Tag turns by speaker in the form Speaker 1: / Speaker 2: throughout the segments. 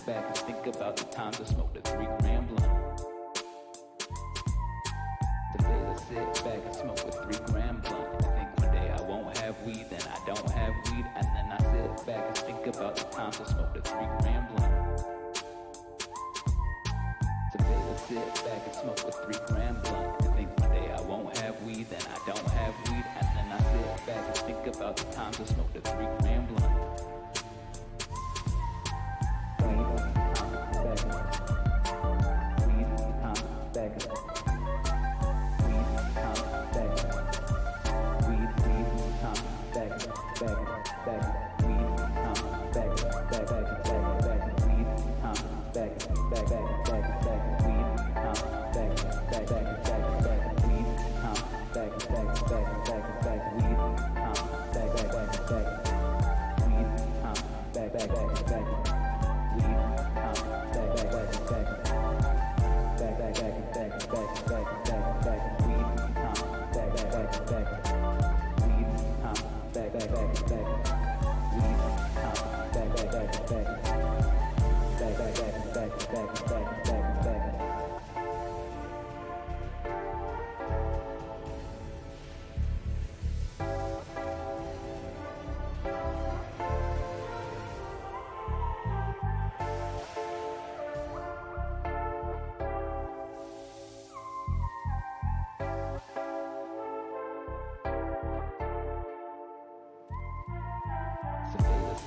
Speaker 1: back and think about the times I smoked a 3-gram blunt. Today I sit back and smoke a 3-gram blunt. I think one day I won't have weed, then I don't have weed, and then I sit back and think about the times I smoked a 3-gram blunt. Today I sit back and smoke a 3-gram blunt. I think one day I won't have weed, then I don't have weed, and then I sit back and think about the times I smoked a 3-gram blunt.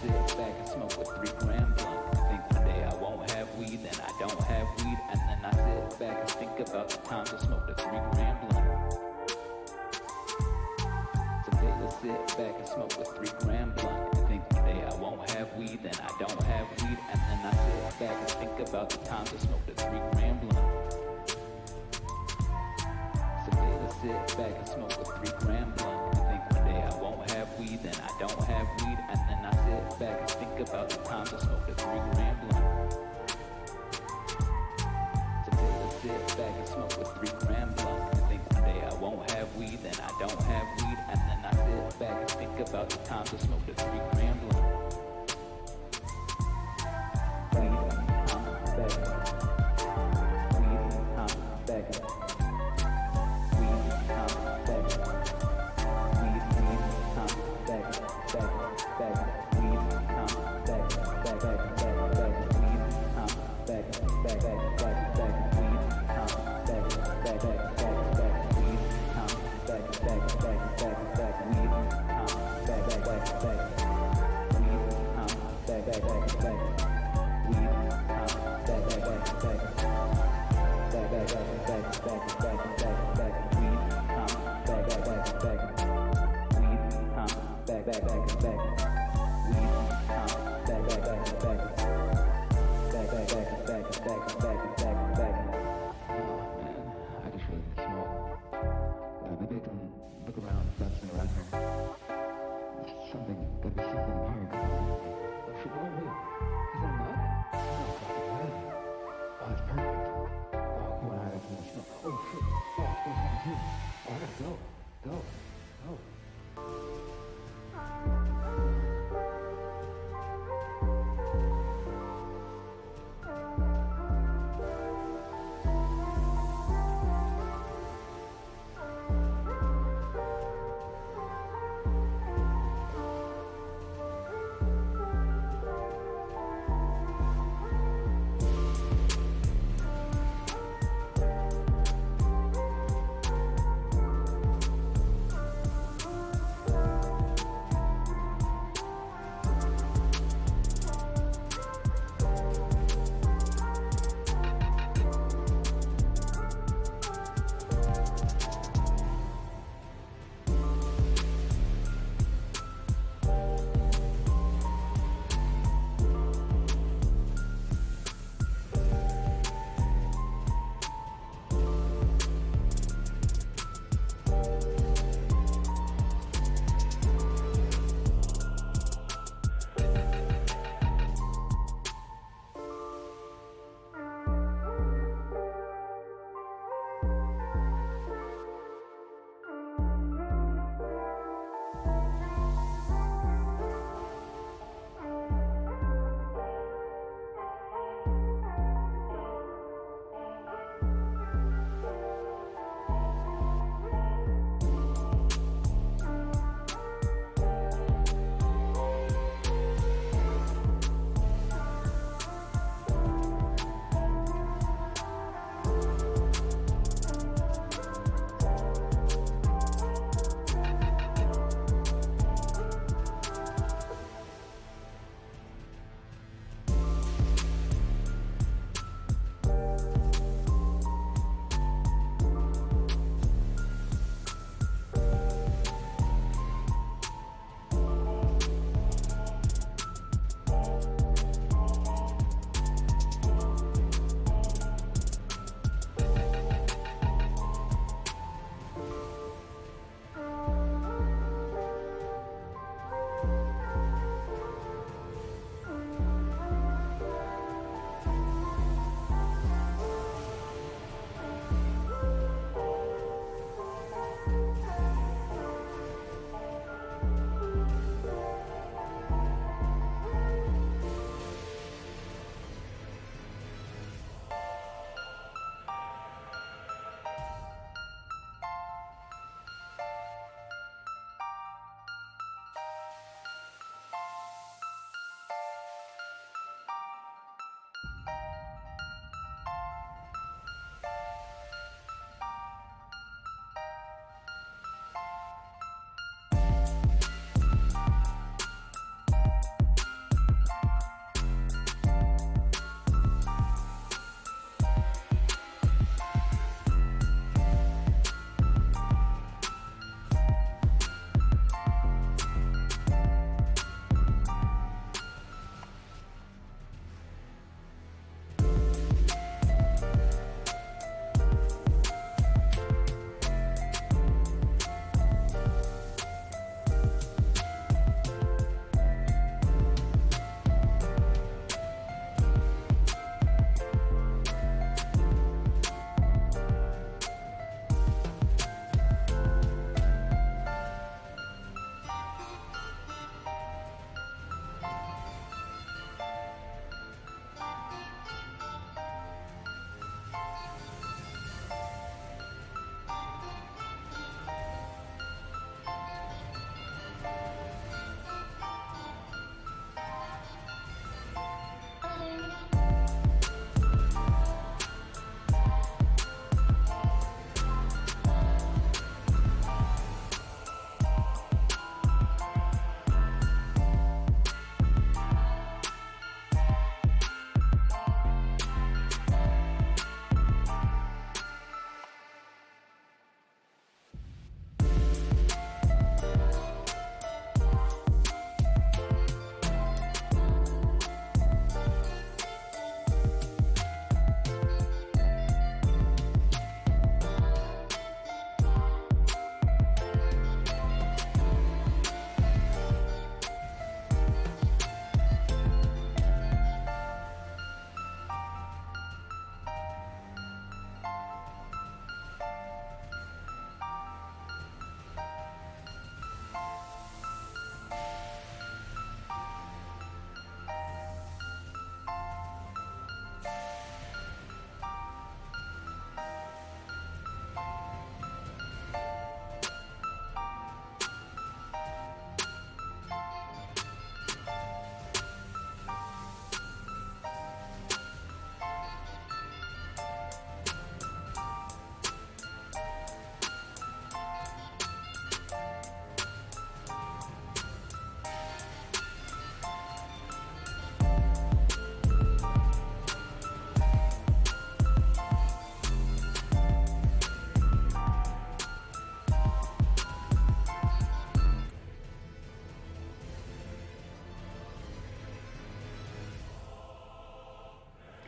Speaker 1: Sit back and smoke a 3-gram blunt. I think one day I won't have weed, then I don't have weed, and then I sit back and think about the times I smoked a 3-gram blunt. Today I sit back and smoke a 3-gram blunt. I think one day I won't have weed, then I don't have weed, and then I sit back and think about the times I smoked a 3-gram blunt. Today I sit back and smoke a 3-gram blunt. I think one day I won't have weed, then I don't have weed, and then I sit back and think about the times I smoked a 3-gram blunt. Today I sit back and smoke a 3-gram blunt. I think one day I won't have weed, then I don't have weed, and then I sit back and think about the times I smoked a 3-gram blunt. Back.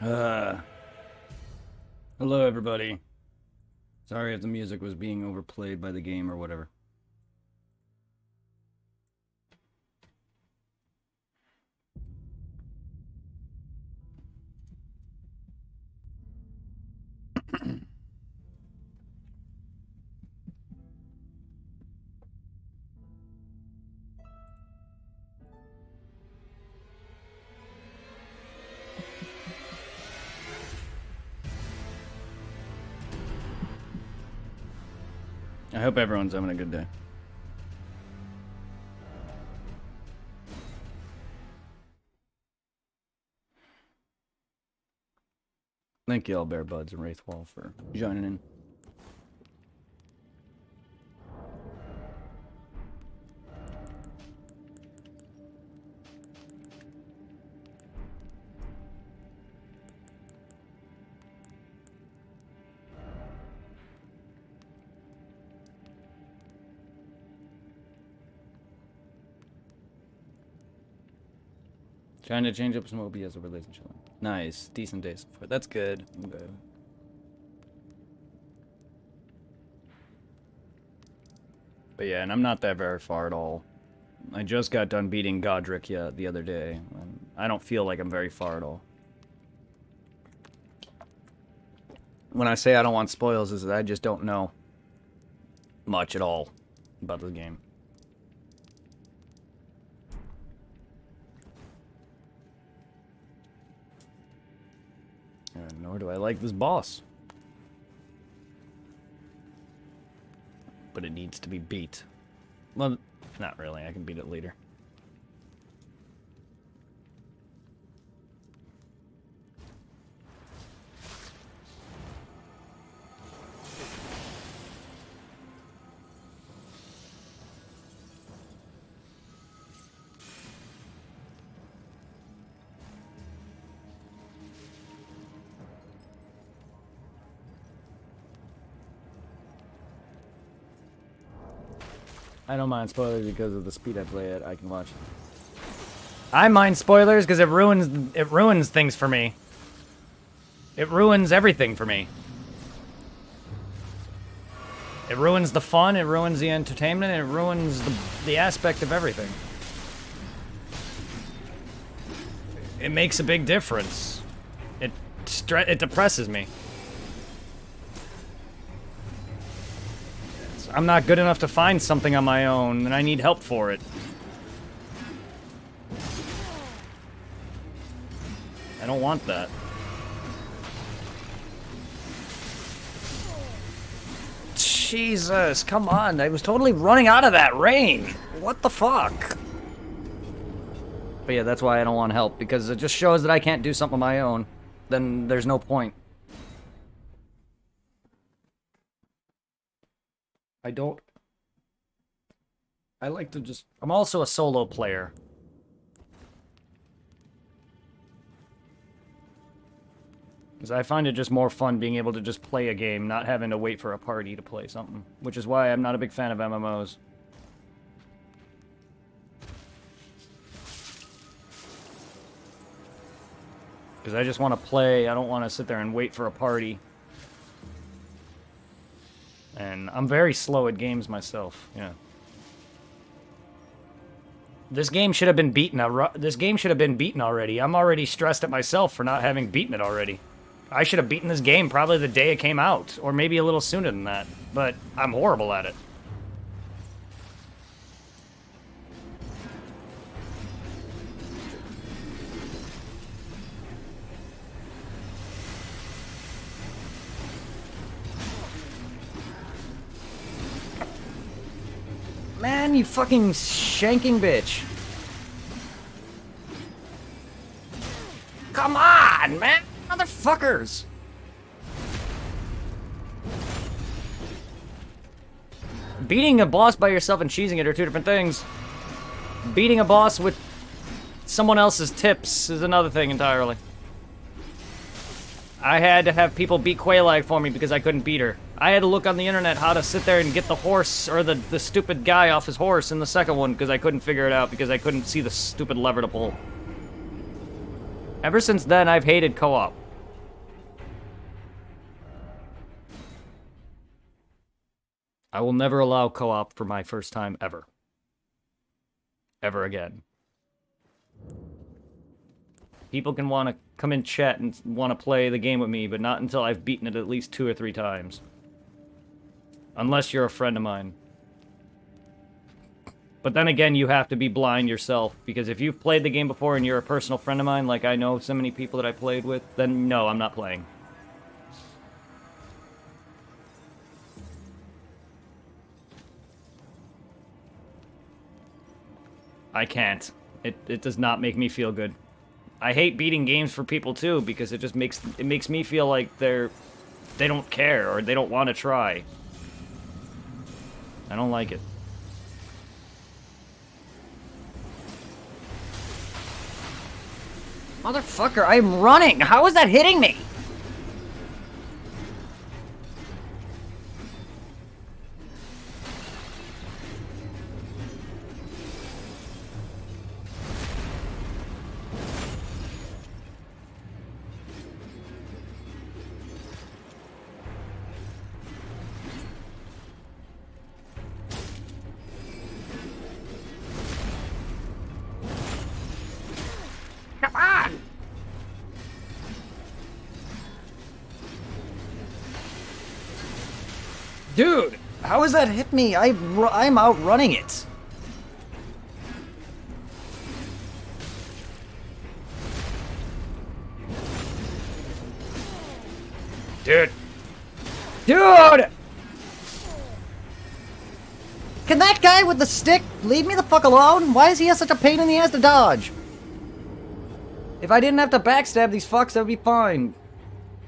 Speaker 2: Hello, everybody. Sorry if the music was being overplayed by the game or whatever. I hope everyone's having a good day. Thank you all, Bear Buds and Wraithwall, for joining in. Trying to change up some OBS overlays and chilling. Nice. Decent day so far. That's good. I'm good. But yeah, and I'm not that very far at all. I just got done beating Godric the other day. And I don't feel like I'm very far at all. When I say I don't want spoils, is that I just don't know much at all about the game. Nor do I like this boss. But it needs to be beat. Well, not really. I can beat it later. I don't mind spoilers because of the speed I play it. I can watch it. I mind spoilers because it ruins things for me. It ruins everything for me. It ruins the fun, it ruins the entertainment, it ruins the aspect of everything. It makes a big difference. It depresses me. I'm not good enough to find something on my own, and I need help for it. I don't want that. Jesus, come on. I was totally running out of that range. What the fuck? But yeah, that's why I don't want help, because it just shows that I can't do something on my own. Then there's no point. I like to just... I'm also a solo player. Because I find it just more fun being able to just play a game, not having to wait for a party to play something. Which is why I'm not a big fan of MMOs. Because I just want to play, I don't want to sit there and wait for a party. And I'm very slow at games myself, yeah. This game should have been beaten. This game should have been beaten already. I'm already stressed at myself for not having beaten it already. I should have beaten this game probably the day it came out, or maybe a little sooner than that. But I'm horrible at it. Man, you fucking shanking bitch. Come on, man! Motherfuckers! Beating a boss by yourself and cheesing it are two different things. Beating a boss with someone else's tips is another thing entirely. I had to have people beat Quaylag for me because I couldn't beat her. I had to look on the internet how to sit there and get the horse, or the stupid guy off his horse in the second one because I couldn't figure it out because I couldn't see the stupid lever to pull. Ever since then, I've hated co-op. I will never allow co-op for my first time ever. Ever again. People can want to come in chat and want to play the game with me, but not until I've beaten it at least 2 or 3 times. Unless you're a friend of mine. But then again, you have to be blind yourself, because if you've played the game before and you're a personal friend of mine, like I know so many people that I played with, then no, I'm not playing. I can't. It does not make me feel good. I hate beating games for people too, because it makes me feel like they don't care or they don't want to try. I don't like it. Motherfucker, I'm running! How is that hitting me? Come on! Dude, how has that hit me? I'm outrunning it. Dude. Dude! Can that guy with the stick leave me the fuck alone? Why is he such a pain in the ass to dodge? If I didn't have to backstab these fucks, that would be fine.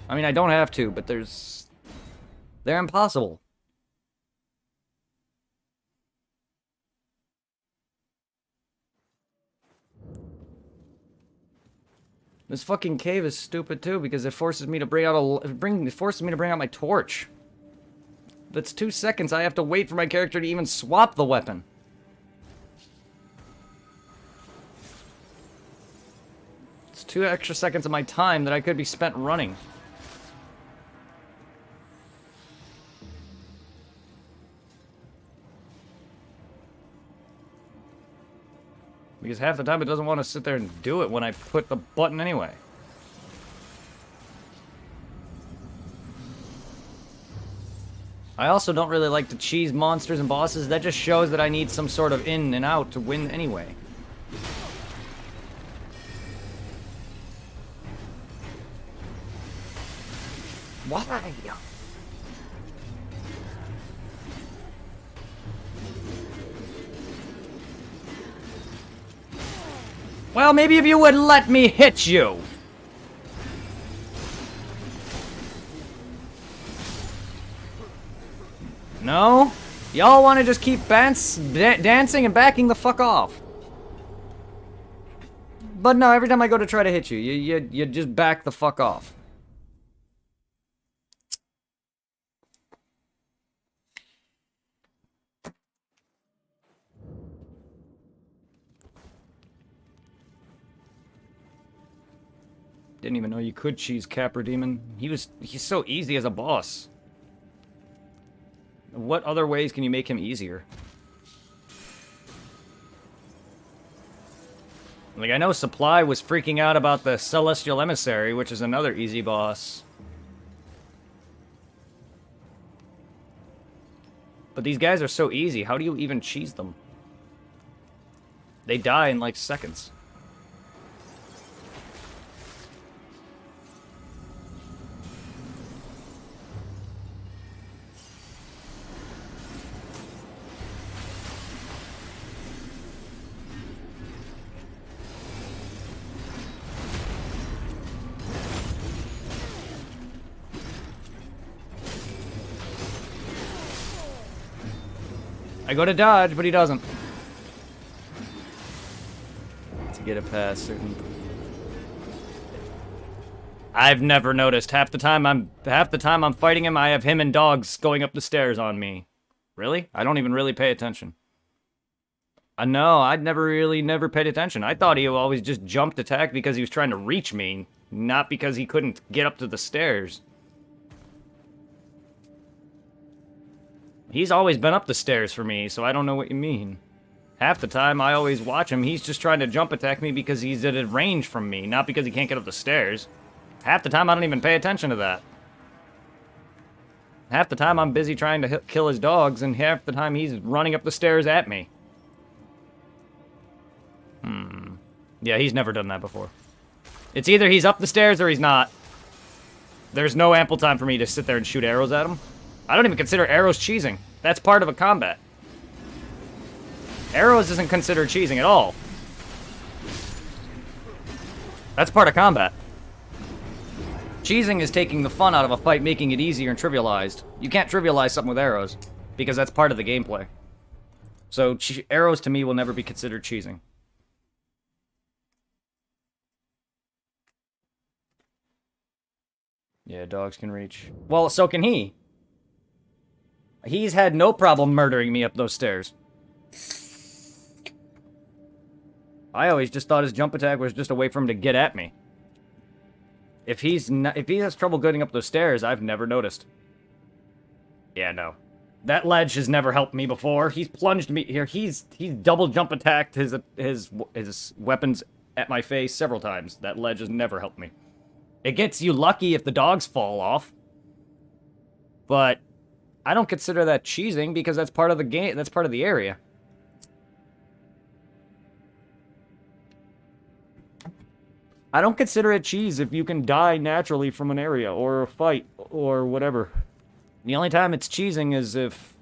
Speaker 2: I mean, I don't have to, but they're impossible. This fucking cave is stupid too, because it forces me to bring out my torch. That's 2 seconds. I have to wait for my character to even swap the weapon. It's 2 extra seconds of my time that I could be spent running. Because half the time it doesn't want to sit there and do it when I put the button anyway. I also don't really like to cheese monsters and bosses. That just shows that I need some sort of in and out to win anyway. Why? Well, maybe if you would let me hit you. No? Y'all want to just keep dancing and backing the fuck off. But no, every time I go to try to hit you, you just back the fuck off. Didn't even know you could cheese Capra Demon. He's so easy as a boss. What other ways can you make him easier? Like, I know Supply was freaking out about the Celestial Emissary, which is another easy boss. But these guys are so easy, how do you even cheese them? They die in like seconds. I go to dodge, but he doesn't. To get it past certain... I've never noticed. Half the time I'm fighting him, I have him and dogs going up the stairs on me. Really? I don't even really pay attention. No, I'd never paid attention. I thought he always just jumped attack because he was trying to reach me, not because he couldn't get up to the stairs. He's always been up the stairs for me, so I don't know what you mean. Half the time, I always watch him. He's just trying to jump attack me because he's at a range from me, not because he can't get up the stairs. Half the time, I don't even pay attention to that. Half the time, I'm busy trying to kill his dogs, and half the time, he's running up the stairs at me. Yeah, he's never done that before. It's either he's up the stairs or he's not. There's no ample time for me to sit there and shoot arrows at him. I don't even consider arrows cheesing. That's part of a combat. Arrows isn't considered cheesing at all. That's part of combat. Cheesing is taking the fun out of a fight, making it easier and trivialized. You can't trivialize something with arrows, because that's part of the gameplay. So, arrows to me will never be considered cheesing. Yeah, dogs can reach. Well, so can he. He's had no problem murdering me up those stairs. I always just thought his jump attack was just a way for him to get at me. If he has trouble getting up those stairs, I've never noticed. Yeah, no. That ledge has never helped me before. He's plunged me here. He's double jump attacked his weapons at my face several times. That ledge has never helped me. It gets you lucky if the dogs fall off. But I don't consider that cheesing because that's part of the game. That's part of the area. I don't consider it cheese if you can die naturally from an area or a fight or whatever. The only time it's cheesing is if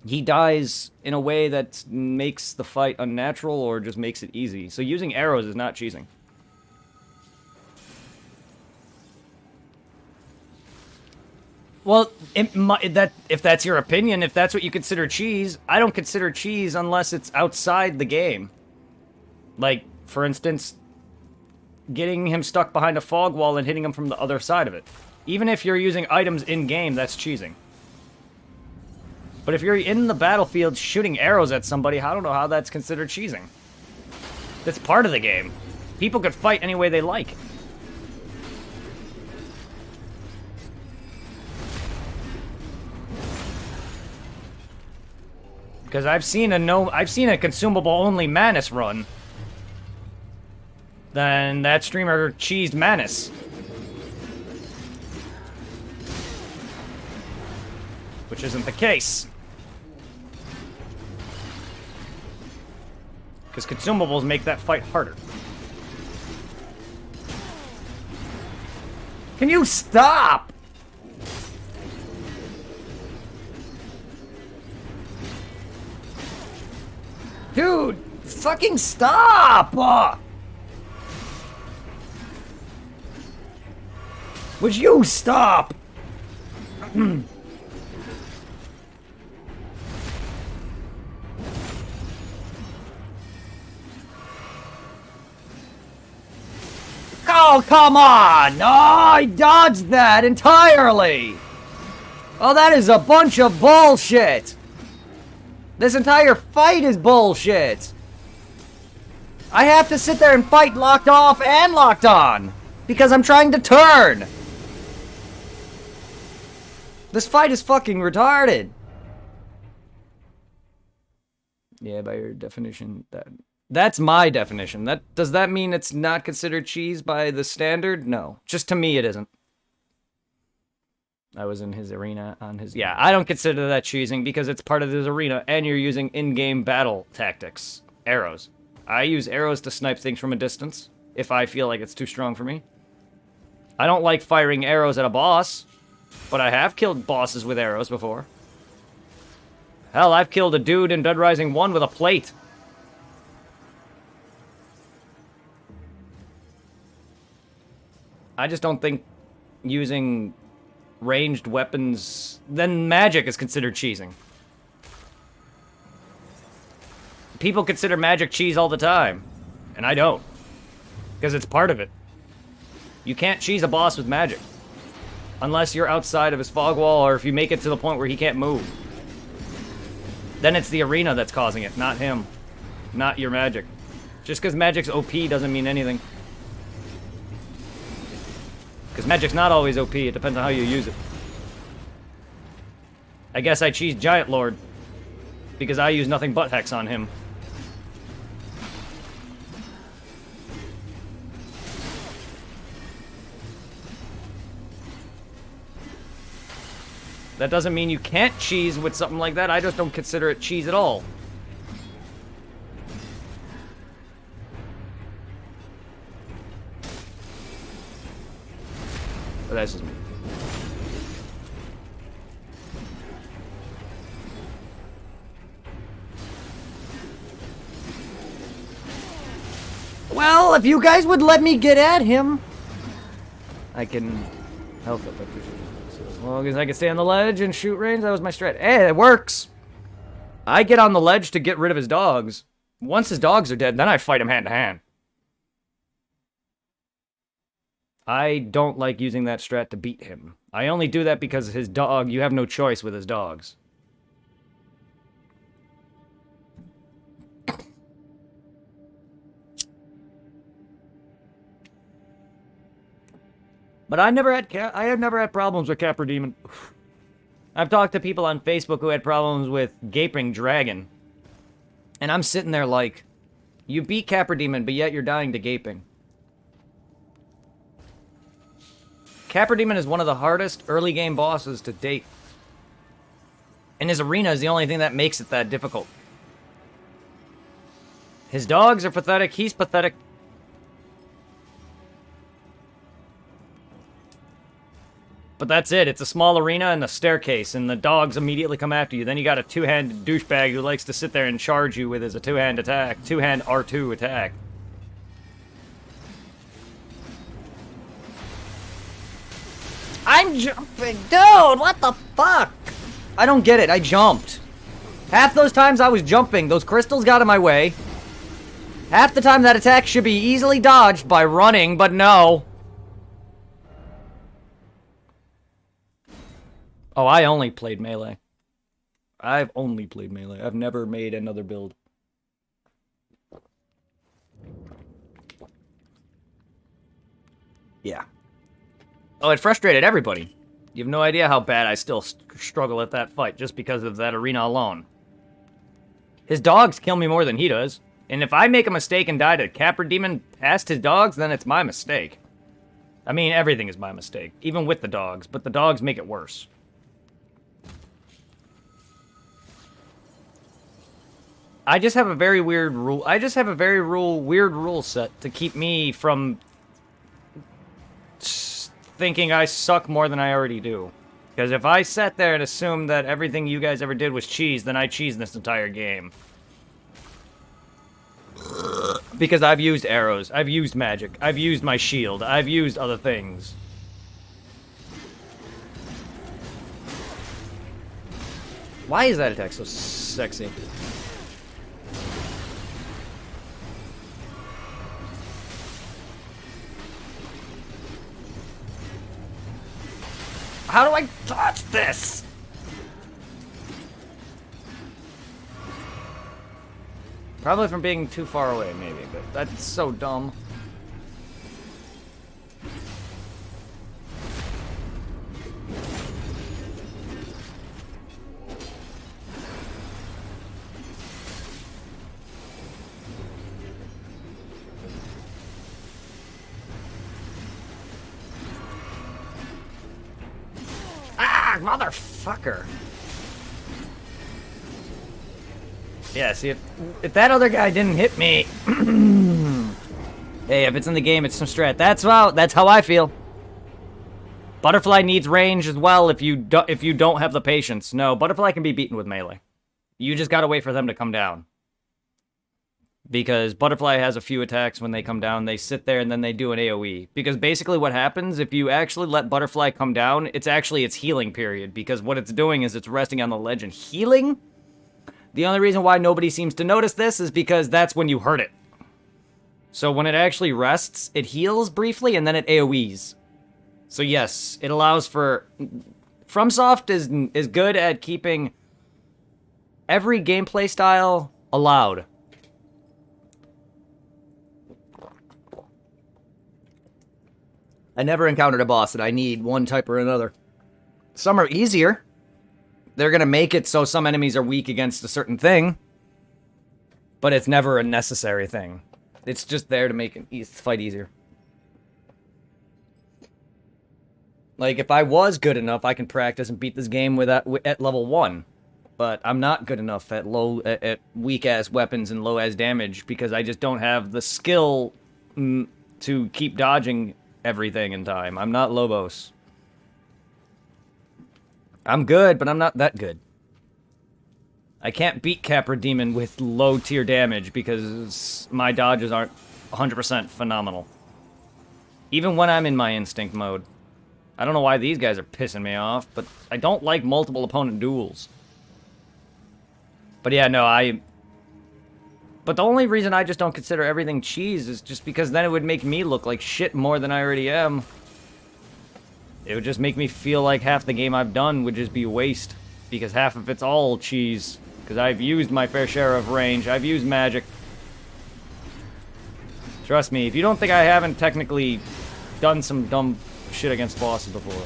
Speaker 2: he dies in a way that makes the fight unnatural or just makes it easy. So using arrows is not cheesing. Well, if that's your opinion, if that's what you consider cheese, I don't consider cheese unless it's outside the game. Like, for instance, getting him stuck behind a fog wall and hitting him from the other side of it. Even if you're using items in-game, that's cheesing. But if you're in the battlefield shooting arrows at somebody, I don't know how that's considered cheesing. That's part of the game. People could fight any way they like. Because I've seen a consumable-only Manus run. Then that streamer cheesed Manus. Which isn't the case. Because consumables make that fight harder. Can you stop? Dude, fucking stop! Would you stop? Oh, come on! Oh, I dodged that entirely! Oh, that is a bunch of bullshit! This entire fight is bullshit! I have to sit there and fight locked off and locked on! Because I'm trying to turn! This fight is fucking retarded! Yeah, by your definition, that's my definition. Does that mean it's not considered cheese by the standard? No. Just to me, it isn't. I was in his arena on his... Yeah, I don't consider that cheesing because it's part of his arena and you're using in-game battle tactics. Arrows. I use arrows to snipe things from a distance if I feel like it's too strong for me. I don't like firing arrows at a boss, but I have killed bosses with arrows before. Hell, I've killed a dude in Dead Rising 1 with a plate. I just don't think using ranged weapons... Then magic is considered cheesing. People consider magic cheese all the time, and I don't. Because it's part of it. You can't cheese a boss with magic. Unless you're outside of his fog wall, or if you make it to the point where he can't move. Then it's the arena that's causing it, not him. Not your magic. Just because magic's OP doesn't mean anything. Because magic's not always OP, it depends on how you use it. I guess I cheese Giant Lord. Because I use nothing but Hex on him. That doesn't mean you can't cheese with something like that. I just don't consider it cheese at all. But that's just me. Well, if you guys would let me get at him, I can help it. So as long as I can stay on the ledge and shoot range, that was my strat. Hey, it works. I get on the ledge to get rid of his dogs. Once his dogs are dead, then I fight him hand to hand. I don't like using that strat to beat him. I only do that because his dog, you have no choice with his dogs. But I have never had problems with Capra Demon. I've talked to people on Facebook who had problems with Gaping Dragon. And I'm sitting there like, you beat Capra Demon, but yet you're dying to Gaping. Capra Demon is one of the hardest early game bosses to date. And his arena is the only thing that makes it that difficult. His dogs are pathetic, he's pathetic. But that's it. It's a small arena and a staircase, and the dogs immediately come after you. Then you got a two-handed douchebag who likes to sit there and charge you with his two-hand attack, two-hand R2 attack. I'm jumping, dude. What the fuck? I don't get it. I jumped. Half those times I was jumping, those crystals got in my way. Half the time that attack should be easily dodged by running, but no. Oh, I only played melee. I've only played melee. I've never made another build. Yeah. Oh, it frustrated everybody. You have no idea how bad I still struggle at that fight just because of that arena alone. His dogs kill me more than he does. And if I make a mistake and die to Capra Demon past his dogs, then it's my mistake. I mean, everything is my mistake. Even with the dogs. But the dogs make it worse. I just have a very weird rule. I just have a very weird rule set to keep me from thinking I suck more than I already do. Because if I sat there and assumed that everything you guys ever did was cheese, then I cheese this entire game. Because I've used arrows, I've used magic, I've used my shield, I've used other things. Why is that attack so sexy? How do I dodge this? Probably from being too far away, maybe, but that's so dumb. Motherfucker. Yeah, see, if that other guy didn't hit me... Hey, if it's in the game, it's some strat. That's how I feel. Butterfly needs range as well if you don't have the patience. No, Butterfly can be beaten with melee. You just gotta wait for them to come down. Because Butterfly has a few attacks when they come down, they sit there and then they do an AoE. Because basically what happens, if you actually let Butterfly come down, it's actually its healing period. Because what it's doing is it's resting on the ledge and healing. The only reason why nobody seems to notice this is because that's when you hurt it. So when it actually rests, it heals briefly and then it AoEs. So yes, it allows for... FromSoft is good at keeping every gameplay style allowed. I never encountered a boss that I need one type or another. Some are easier, They're gonna make it so some enemies are weak against a certain thing, but it's never a necessary thing. It's just there to make it fight easier. Like, if I was good enough, I can practice and beat this game at level 1. But I'm not good enough at weak-ass weapons and low-ass damage because I just don't have the skill to keep dodging everything in time. I'm not Lobos. I'm good, but I'm not that good. I can't beat Capra Demon with low-tier damage because my dodges aren't 100% phenomenal. Even when I'm in my instinct mode. I don't know why these guys are pissing me off, but I don't like multiple opponent duels. But yeah, no, But the only reason I just don't consider everything cheese is just because then it would make me look like shit more than I already am. It would just make me feel like half the game I've done would just be waste. Because half of it's all cheese. Because I've used my fair share of range. I've used magic. Trust me, if you don't think I haven't technically done some dumb shit against bosses before.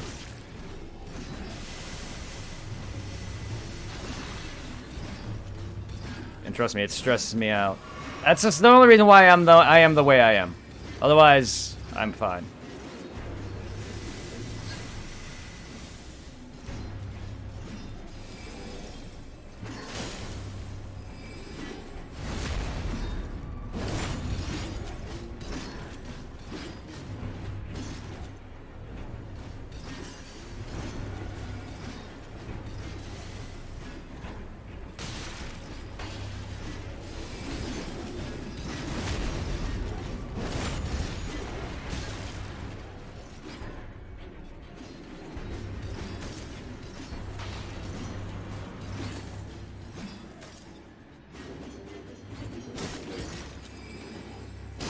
Speaker 2: And trust me, it stresses me out. That's just the only reason why I am the way I am. Otherwise, I'm fine.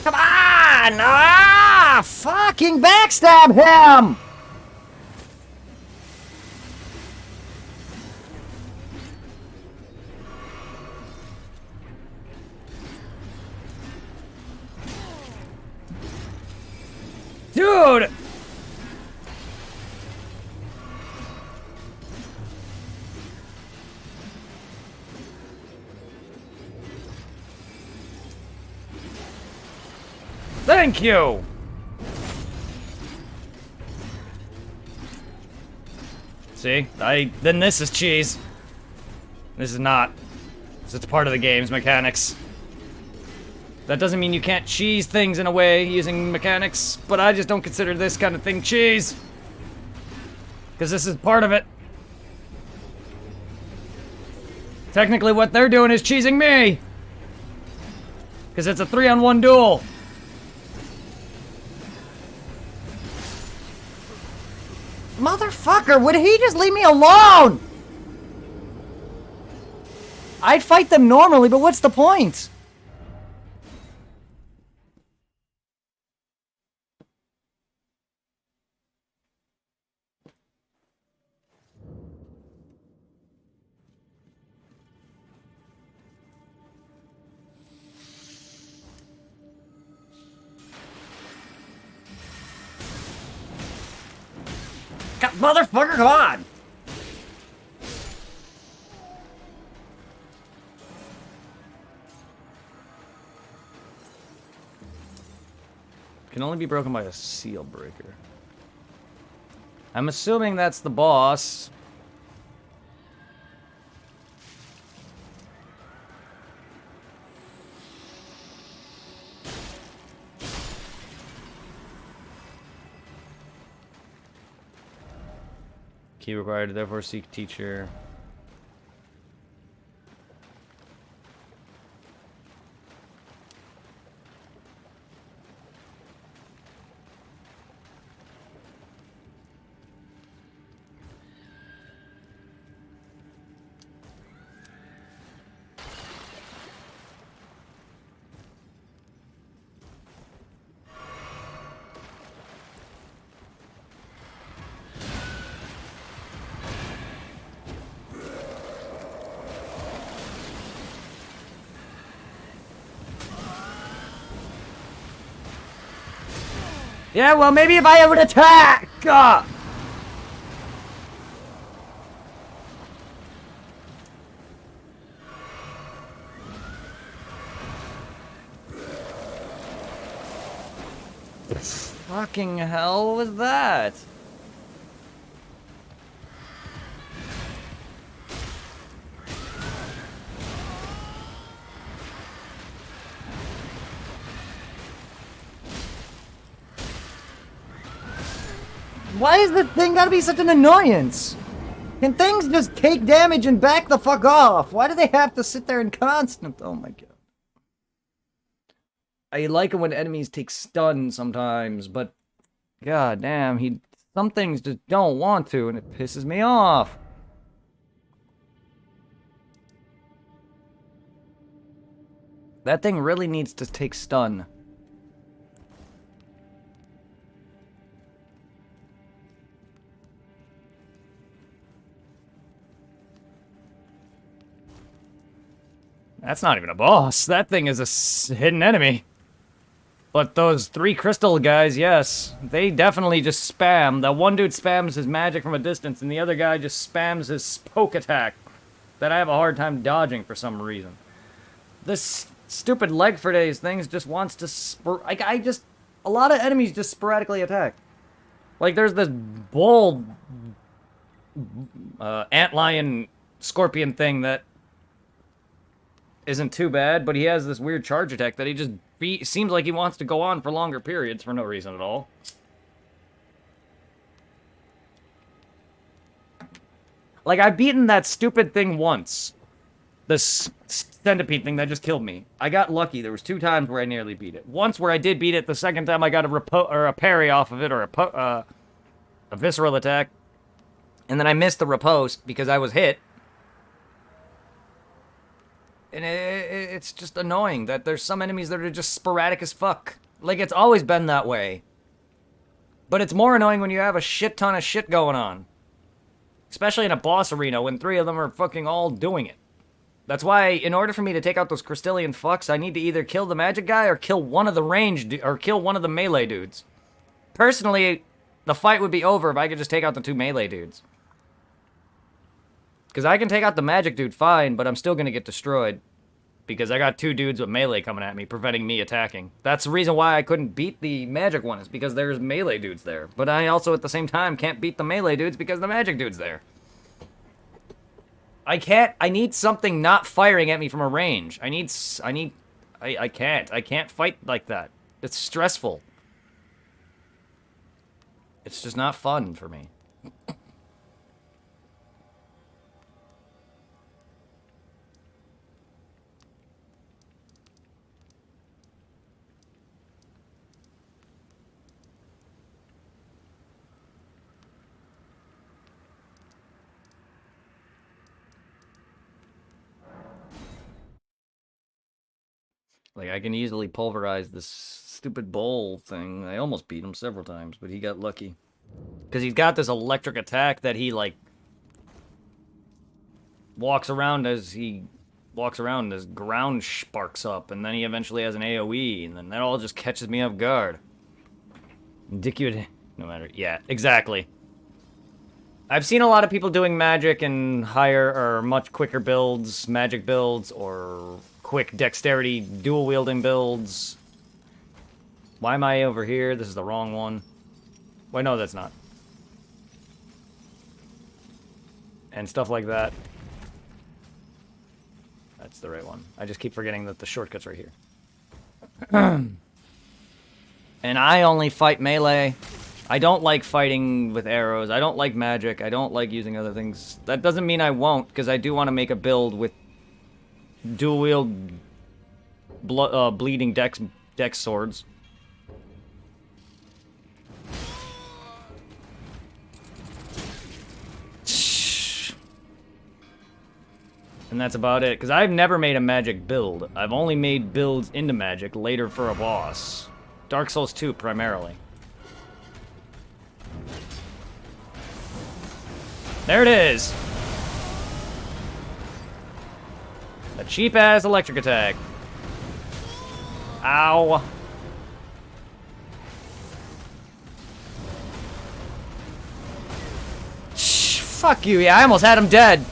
Speaker 2: Come on! Ah! Fucking backstab him! Dude! Thank you! See? Then this is cheese. This is not. It's part of the game's mechanics. That doesn't mean you can't cheese things in a way using mechanics, but I just don't consider this kind of thing cheese. Because this is part of it. Technically what they're doing is cheesing me! Because it's a 3-on-1 duel. Motherfucker, would he just leave me alone? I'd fight them normally, but what's the point? God, motherfucker, come on! Can only be broken by a seal breaker. I'm assuming that's the boss. Key required, therefore seek teacher. Yeah, well, maybe if I would attack! Fucking hell was that? Why is the thing gotta be such an annoyance? Can things just take damage and back the fuck off? Why do they have to sit there in constant? Oh my god. I like it when enemies take stun sometimes, but god damn, some things just don't want to, and it pisses me off. That thing really needs to take stun. That's not even a boss. That thing is a hidden enemy. But those 3 crystal guys, yes, they definitely just spam. The one dude spams his magic from a distance, and the other guy just spams his poke attack that I have a hard time dodging for some reason. This stupid leg for days things just wants to a lot of enemies just sporadically attack. Like there's this bull antlion scorpion thing that isn't too bad, but he has this weird charge attack that he just seems like he wants to go on for longer periods for no reason at all. Like, I've beaten that stupid thing once. This centipede thing that just killed me. I got lucky. There was 2 times where I nearly beat it. Once where I did beat it. The second time I got a parry off of it, or a visceral attack. And then I missed the riposte because I was hit. And it's just annoying that there's some enemies that are just sporadic as fuck. Like, it's always been that way. But it's more annoying when you have a shit ton of shit going on. Especially in a boss arena when 3 of them are fucking all doing it. That's why, in order for me to take out those Crystallian fucks, I need to either kill the magic guy or kill one of the or kill one of the melee dudes. Personally, the fight would be over if I could just take out the 2 melee dudes. Because I can take out the magic dude fine, but I'm still going to get destroyed. Because I got 2 dudes with melee coming at me, preventing me attacking. That's the reason why I couldn't beat the magic one, is because there's melee dudes there. But I also, at the same time, can't beat the melee dudes because the magic dude's there. I need something not firing at me from a range. I can't fight like that. It's stressful. It's just not fun for me. Like, I can easily pulverize this stupid bowl thing. I almost beat him several times, but he got lucky. Because he's got this electric attack that he, like, walks around as his ground sparks up, and then he eventually has an AoE, and then that all just catches me off guard. No matter. Yeah, exactly. I've seen a lot of people doing magic and higher or much quicker builds, magic builds, or quick dexterity dual wielding builds. Why am I over here? This is the wrong one. Wait, no, that's not. And stuff like that. That's the right one. I just keep forgetting that the shortcut's right here. And I only fight melee. I don't like fighting with arrows. I don't like magic. I don't like using other things. That doesn't mean I won't, because I do want to make a build with dual wield bleeding dex swords. And that's about it, because I've never made a magic build. I've only made builds into magic later for a boss. Dark Souls 2 primarily. There it is! A cheap-ass electric attack. Ow. Shh, fuck you, yeah, I almost had him dead.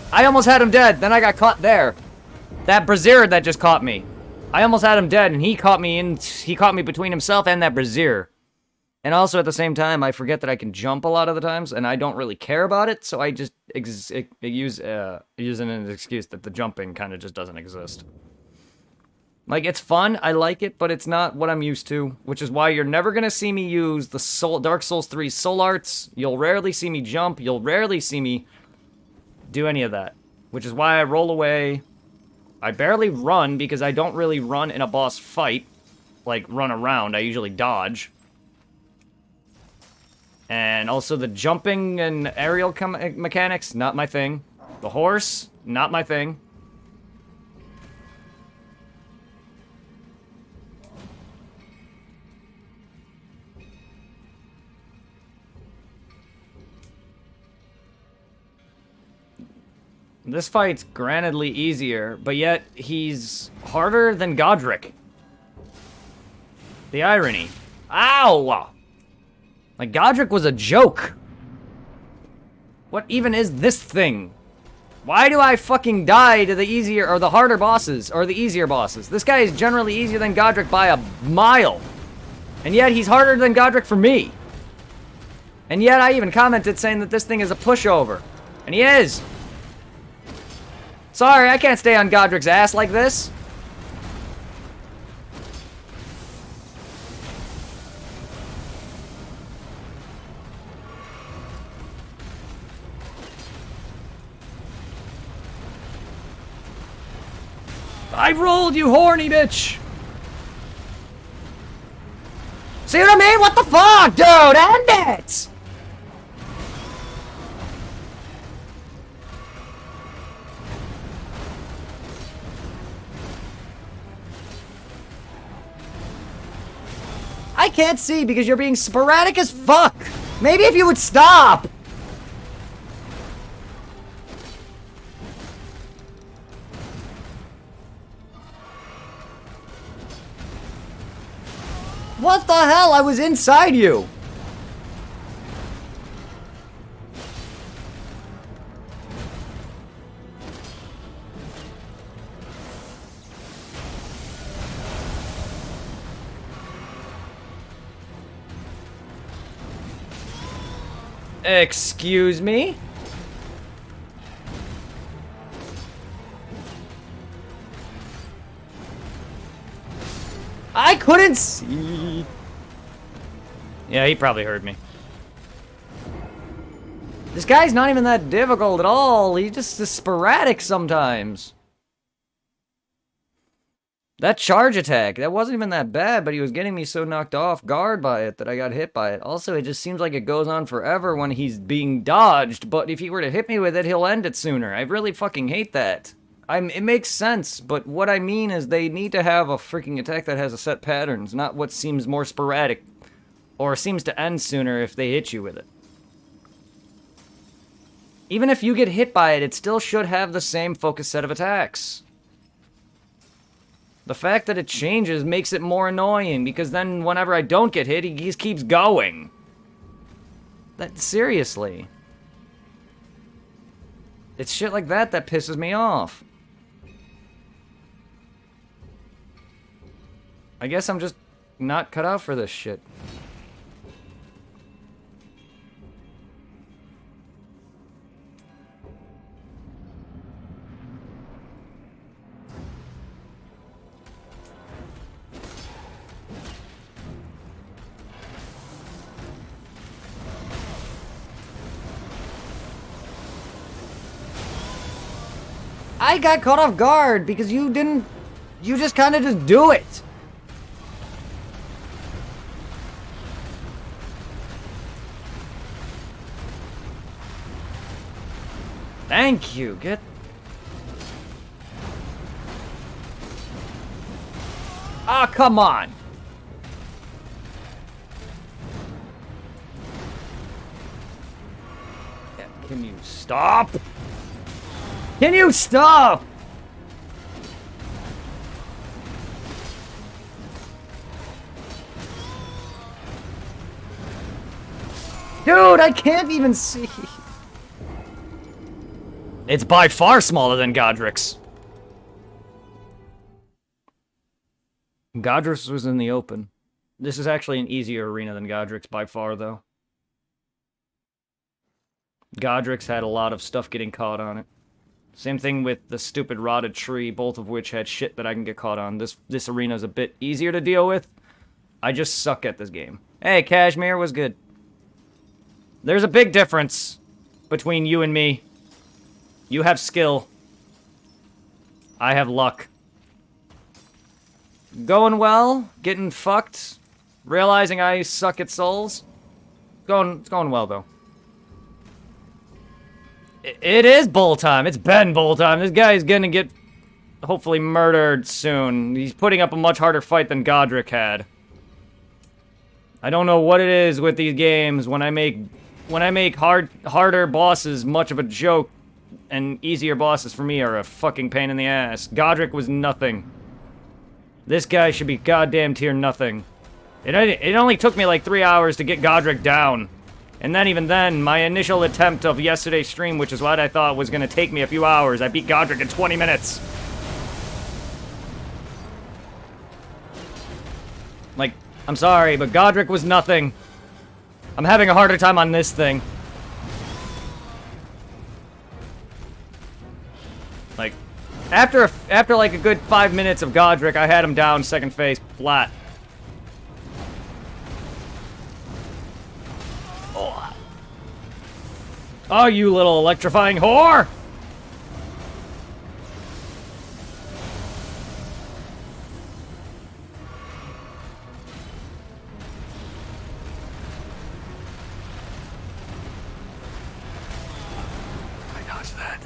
Speaker 2: Then I got caught there. That Brazier that just caught me. I almost had him dead, and he caught me between himself and that Brazier. And also, at the same time, I forget that I can jump a lot of the times, and I don't really care about it, so I just use an excuse that the jumping kind of just doesn't exist. Like, it's fun, I like it, but it's not what I'm used to, which is why you're never gonna see me use the Dark Souls 3 soul arts. You'll rarely see me jump. You'll rarely see me do any of that, which is why I roll away. I barely run, because I don't really run in a boss fight, like, run around. I usually dodge. And also the jumping and aerial mechanics, not my thing. The horse, not my thing. This fight's grantedly easier, but yet he's harder than Godric. The irony. Ow! Like, Godric was a joke. What even is this thing? Why do I fucking die to the easier, or the harder bosses, or the easier bosses? This guy is generally easier than Godric by a mile. And yet he's harder than Godric for me. And yet I even commented saying that this thing is a pushover. And he is. Sorry, I can't stay on Godric's ass like this. I rolled, you horny bitch! See what I mean? What the fuck, dude? End it! I can't see because you're being sporadic as fuck! Maybe if you would stop! What the hell? I was inside you! Excuse me? I couldn't see. Yeah, he probably heard me. This guy's not even that difficult at all. He just is sporadic sometimes. That charge attack, that wasn't even that bad, but he was getting me so knocked off guard by it that I got hit by it. Also, it just seems like it goes on forever when he's being dodged, but if he were to hit me with it, he'll end it sooner. I really fucking hate that. It makes sense, but what I mean is they need to have a freaking attack that has a set patterns, not what seems more sporadic, or seems to end sooner if they hit you with it. Even if you get hit by it, it still should have the same focus set of attacks. The fact that it changes makes it more annoying, because then whenever I don't get hit, he just keeps going. Seriously. It's shit like that that pisses me off. I guess I'm just not cut out for this shit. I got caught off guard because you didn't... You just kind of just do it. Thank you. Get... Ah, come on. Yeah, can you stop? Can you stop? Dude, I can't even see. It's by far smaller than Godric's. Godric's was in the open. This is actually an easier arena than Godric's by far, though. Godric's had a lot of stuff getting caught on it. Same thing with the stupid rotted tree, both of which had shit that I can get caught on. This arena is a bit easier to deal with. I just suck at this game. Hey, Kashmir was good. There's a big difference between you and me. You have skill. I have luck. Going well, getting fucked, realizing I suck at souls. It's going well, though. It is bowl time. It's been bowl time. This guy's gonna get, hopefully, murdered soon. He's putting up a much harder fight than Godric had. I don't know what it is with these games when I make harder bosses much of a joke, and easier bosses for me are a fucking pain in the ass. Godric was nothing. This guy should be goddamn tier nothing. It only took me like 3 hours to get Godric down. And then, even then, my initial attempt of yesterday's stream, which is what I thought was going to take me a few hours, I beat Godric in 20 minutes. Like, I'm sorry, but Godric was nothing. I'm having a harder time on this thing. Like, after like a good 5 minutes of Godric, I had him down second phase flat. Oh, you little electrifying whore! I dodged that.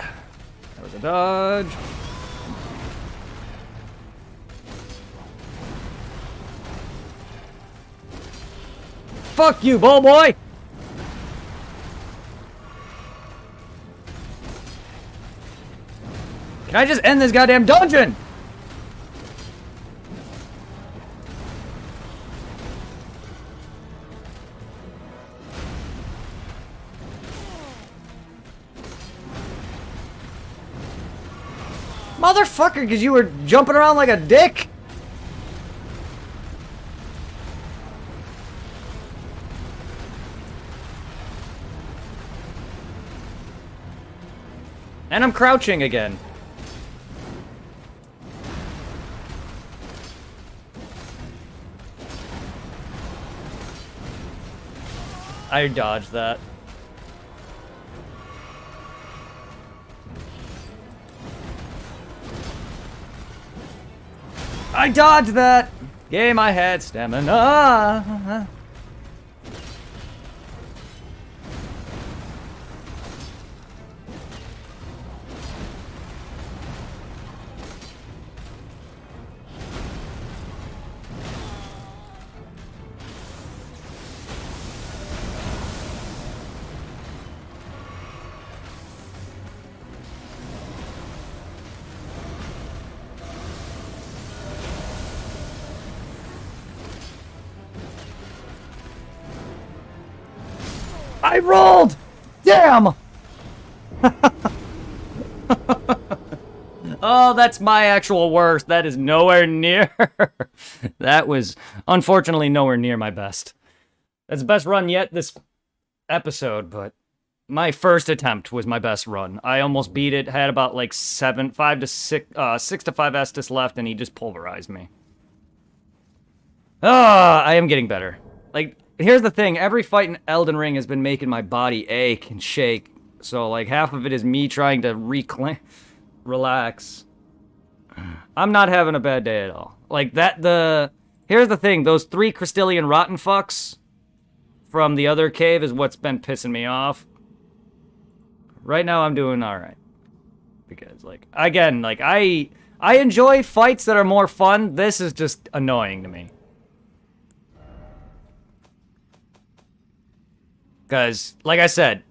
Speaker 2: That was a dodge. Fuck you, ball boy! Can I just end this goddamn dungeon? Motherfucker, because you were jumping around like a dick? And I'm crouching again. I dodged that. I dodged that! Game, I had stamina. I rolled! Damn! Oh, that's my actual worst. That is nowhere near. That was, unfortunately, nowhere near my best. That's the best run yet this episode, but my first attempt was my best run. I almost beat it, had about like 6 to 5 Estus left, and he just pulverized me. Ah, I am getting better. Like, here's the thing, every fight in Elden Ring has been making my body ache and shake. So, like, half of it is me trying to relax. I'm not having a bad day at all. Like, here's the thing, those 3 Crystallian rotten fucks from the other cave is what's been pissing me off. Right now, I'm doing alright. Because, like, again, like, I enjoy fights that are more fun. This is just annoying to me. Because, like I said,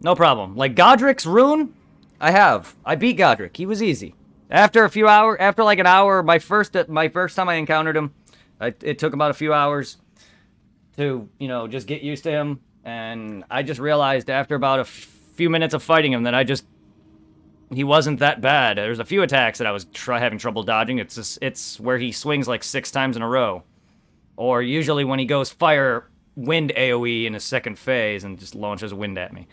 Speaker 2: no problem. Like, Godric's rune, I beat Godric. He was easy. After like an hour, my first time I encountered him, it took about a few hours to, you know, just get used to him. And I just realized after about a few minutes of fighting him that he wasn't that bad. There's a few attacks that I was having trouble dodging. It's where he swings like 6 times in a row. Or usually when he goes fire wind AoE in his second phase and just launches wind at me.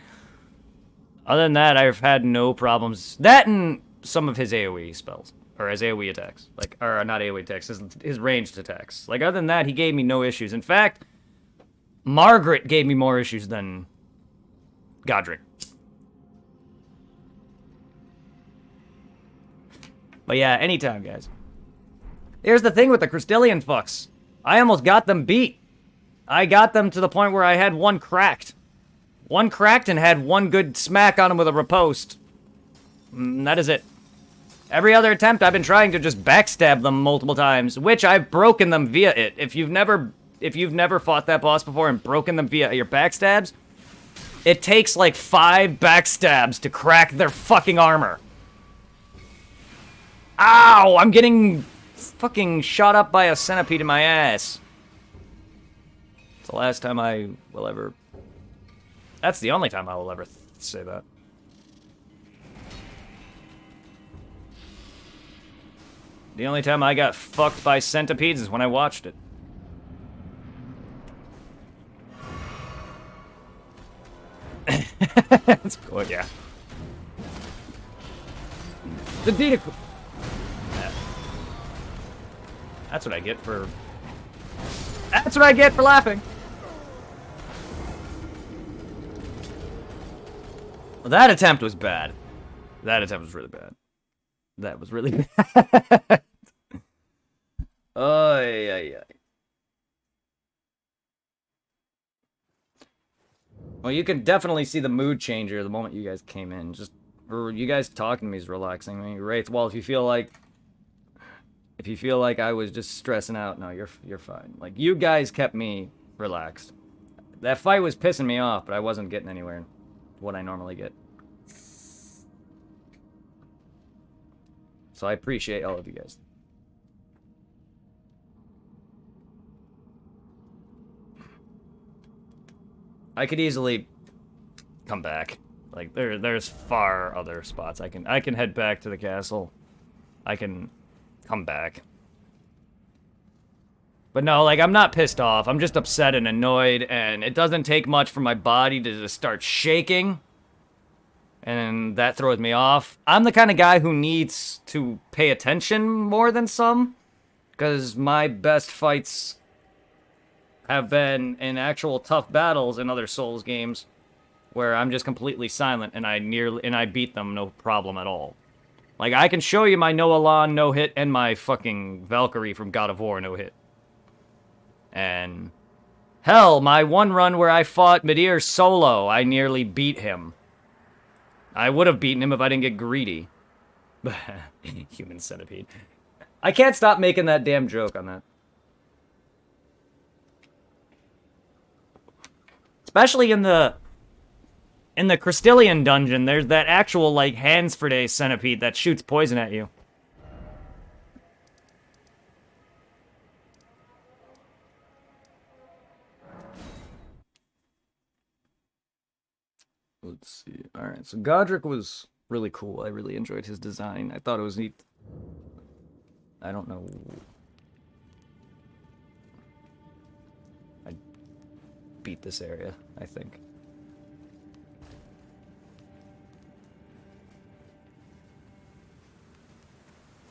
Speaker 2: Other than that, I've had no problems. That and some of his AoE spells. Or his AoE attacks. Like, or not AoE attacks, his ranged attacks. Like, other than that, he gave me no issues. In fact, Margaret gave me more issues than Godric. But yeah, anytime, guys. Here's the thing with the Crystallian fucks. I almost got them beat. I got them to the point where I had one cracked. One cracked and had one good smack on him with a riposte. That is it. Every other attempt, I've been trying to just backstab them multiple times, which I've broken them via it. If you've never fought that boss before and broken them via your backstabs, it takes like 5 backstabs to crack their fucking armor. Ow! I'm getting fucking shot up by a centipede in my ass. It's the last time I will ever... That's the only time I will ever say that. The only time I got fucked by centipedes is when I watched it. That's good, yeah. The Dita... That's what I get for... That's what I get for laughing! Well, that attempt was bad. That attempt was really bad. That was really bad. Ay, ay, ay. Well, you can definitely see the mood changer the moment you guys came in. Just, or you guys talking to me is relaxing me. Wraith, well, if you feel like I was just stressing out, no, you're fine. Like, you guys kept me relaxed. That fight was pissing me off, but I wasn't getting anywhere. What I normally get. So I appreciate all of you guys. I could easily come back. Like there's far other spots I can head back to the castle. I can come back. But no, like, I'm not pissed off. I'm just upset and annoyed, and it doesn't take much for my body to just start shaking. And that throws me off. I'm the kind of guy who needs to pay attention more than some. Because my best fights have been in actual tough battles in other Souls games. Where I'm just completely silent, and I beat them no problem at all. Like, I can show you my Noah Lan no-hit and my fucking Valkyrie from God of War no-hit. And hell, my one run where I fought Midir solo, I nearly beat him. I would have beaten him if I didn't get greedy. Human centipede. I can't stop making that damn joke on that. Especially in the Crystallian dungeon, there's that actual, like, hands for days centipede that shoots poison at you. Let's see. Alright, so Godric was really cool. I really enjoyed his design. I thought it was neat. I don't know. I beat this area, I think.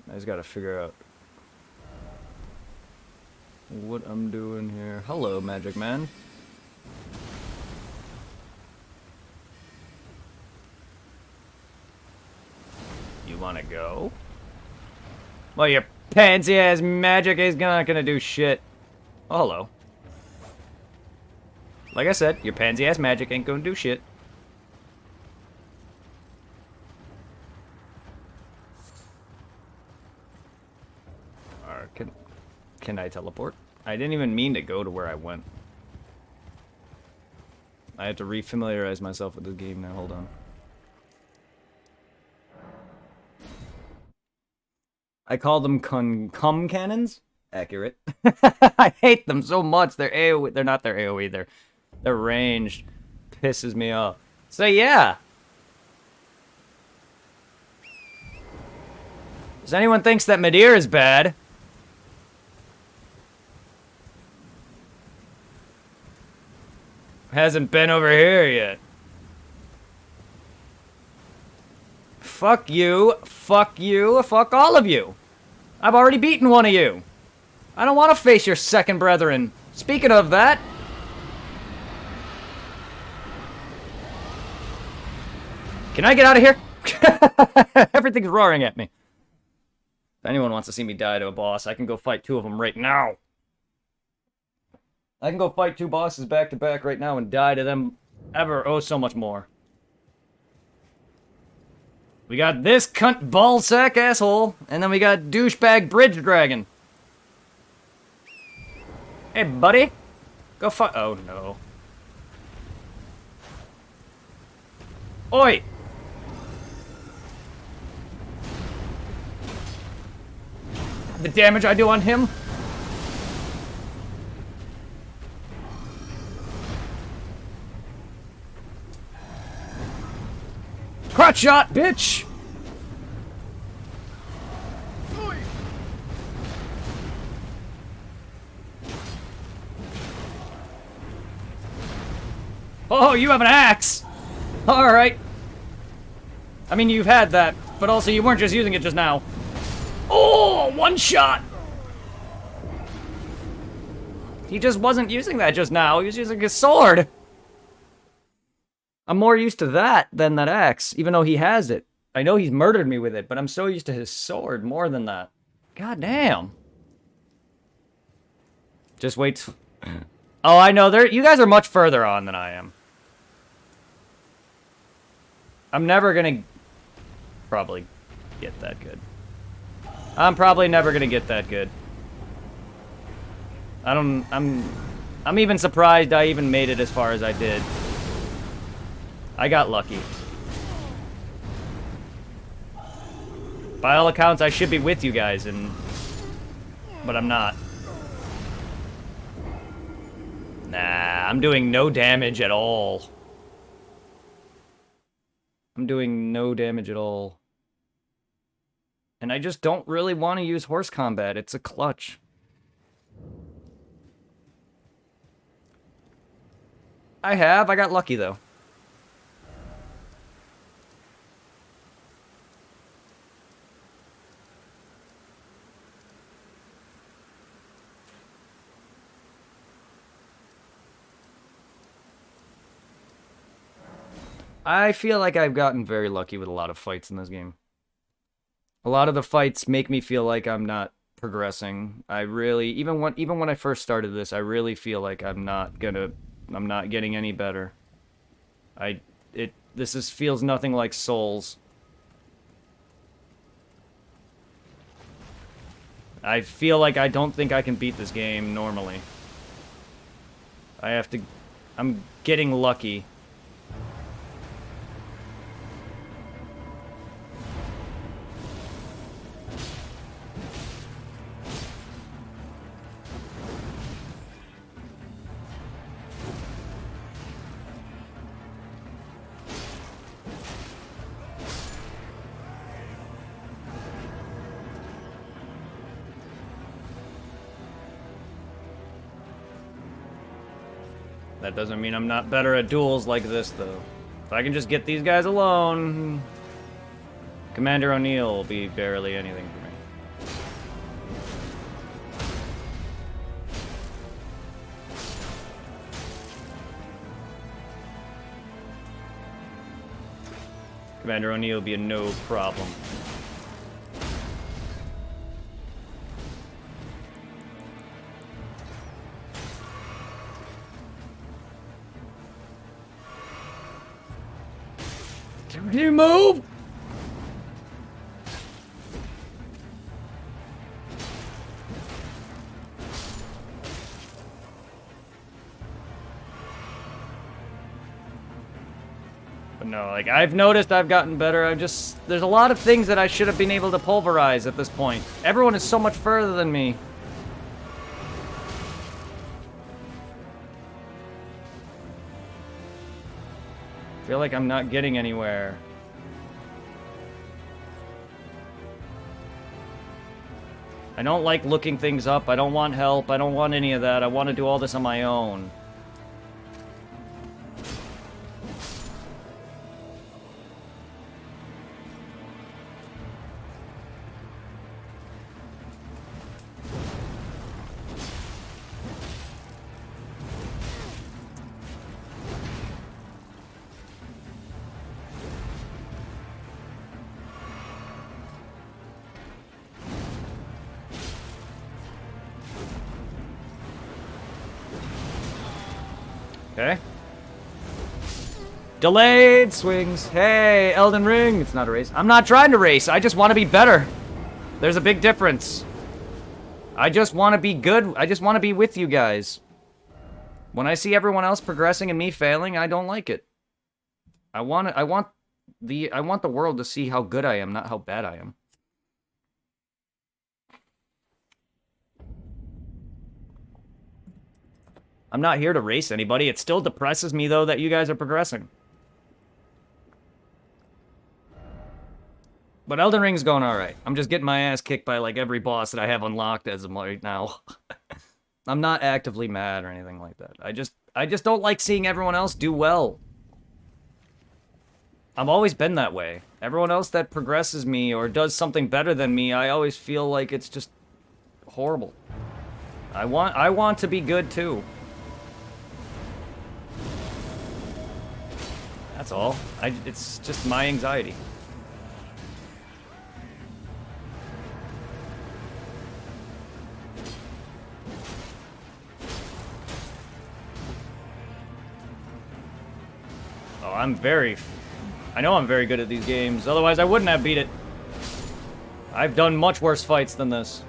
Speaker 2: I just gotta figure out what I'm doing here. Hello, Magic Man. You wanna go? Well, your pansy-ass magic is not gonna do shit. Oh, hello. Like I said, your pansy-ass magic ain't gonna do shit. Can I teleport? I didn't even mean to go to where I went. I have to refamiliarize myself with the game now. Hold on. I call them cum cannons? Accurate. I hate them so much. They're AoE. They're not their AoE. Their range pisses me off. So yeah. Does anyone thinks that Midir is bad? Hasn't been over here yet. Fuck you, fuck you, fuck all of you. I've already beaten one of you. I don't want to face your second brethren. Speaking of that... Can I get out of here? Everything's roaring at me. If anyone wants to see me die to a boss, I can go fight 2 of them right now. I can go fight 2 bosses back to back right now and die to them ever oh so much more. We got this cunt ballsack asshole, and then we got douchebag bridge dragon. Hey, buddy. Go fight. Oh, no. Oi! The damage I do on him? Crotch shot, bitch! Oh, you have an axe! Alright. I mean, you've had that, but also you weren't just using it just now. Oh, one shot! He just wasn't using that just now, he was using his sword! I'm more used to that than that axe, even though he has it. I know he's murdered me with it, but I'm so used to his sword more than that. God damn. Just wait. Oh, I know. You guys are much further on than I am. I'm never gonna probably get that good. I'm probably never gonna get that good. I'm even surprised I even made it as far as I did. I got lucky. By all accounts, I should be with you guys, but I'm not. Nah, I'm doing no damage at all. I'm doing no damage at all. And I just don't really want to use horse combat. It's a clutch. I got lucky, though. I feel like I've gotten very lucky with a lot of fights in this game. A lot of the fights make me feel like I'm not progressing. I really, even when I first started this, I really feel like I'm not getting any better. This feels nothing like Souls. I feel like I don't think I can beat this game normally. I'm getting lucky. That doesn't mean I'm not better at duels like this, though. If I can just get these guys alone, Commander O'Neill will be barely anything for me. Commander O'Neill will be a no problem. Can you move? But no, like, I've noticed I've gotten better. There's a lot of things that I should have been able to pulverize at this point. Everyone is so much further than me. I feel like I'm not getting anywhere. I don't like looking things up. I don't want help. I don't want any of that. I want to do all this on my own. Okay. Delayed swings. Hey, Elden Ring. It's not a race. I'm not trying to race. I just want to be better. There's a big difference. I just want to be good. I just want to be with you guys. When I see everyone else progressing and me failing, I don't like it. I want the world to see how good I am, not how bad I am. I'm not here to race anybody. It still depresses me, though, that you guys are progressing. But Elden Ring's going alright. I'm just getting my ass kicked by, like, every boss that I have unlocked as of right now. I'm not actively mad or anything like that. I just don't like seeing everyone else do well. I've always been that way. Everyone else that progresses me or does something better than me, I always feel like it's just horrible. I want to be good, too. That's all. It's just my anxiety. Oh, I know I'm very good at these games. Otherwise, I wouldn't have beat it. I've done much worse fights than this.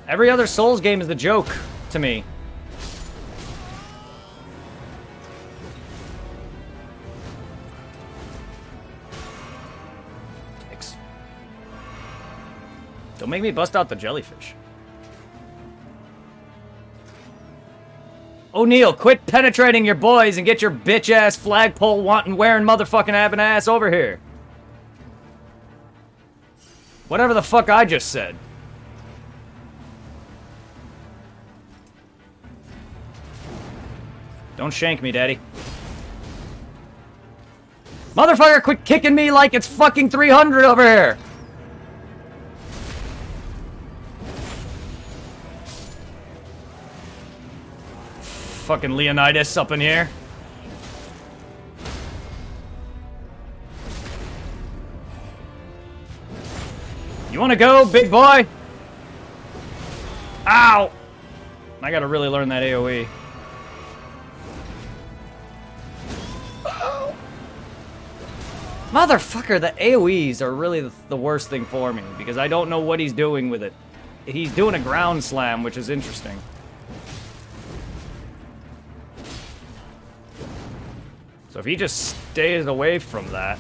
Speaker 2: Every other Souls game is the joke to me. Don't make me bust out the jellyfish. O'Neal, quit penetrating your boys and get your bitch-ass flagpole wanting wearing motherfucking having ass over here. Whatever the fuck I just said. Don't shank me, daddy. Motherfucker, quit kicking me like it's fucking 300 over here. Fucking Leonidas up in here. You wanna go, big boy? Ow! I gotta really learn that AoE. Motherfucker, the AoEs are really the worst thing for me, because I don't know what he's doing with it. He's doing a ground slam, which is interesting. So if he just stays away from that...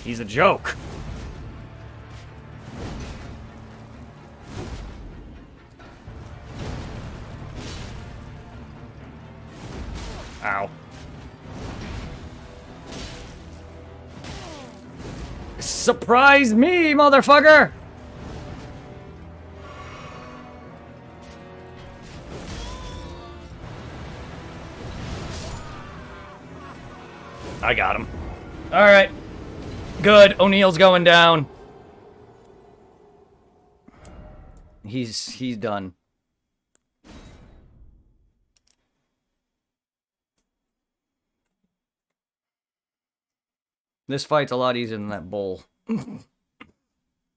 Speaker 2: He's a joke. Ow. Surprise me, motherfucker! I got him. Alright. Good. O'Neal's going down. He's done. This fight's a lot easier than that bull.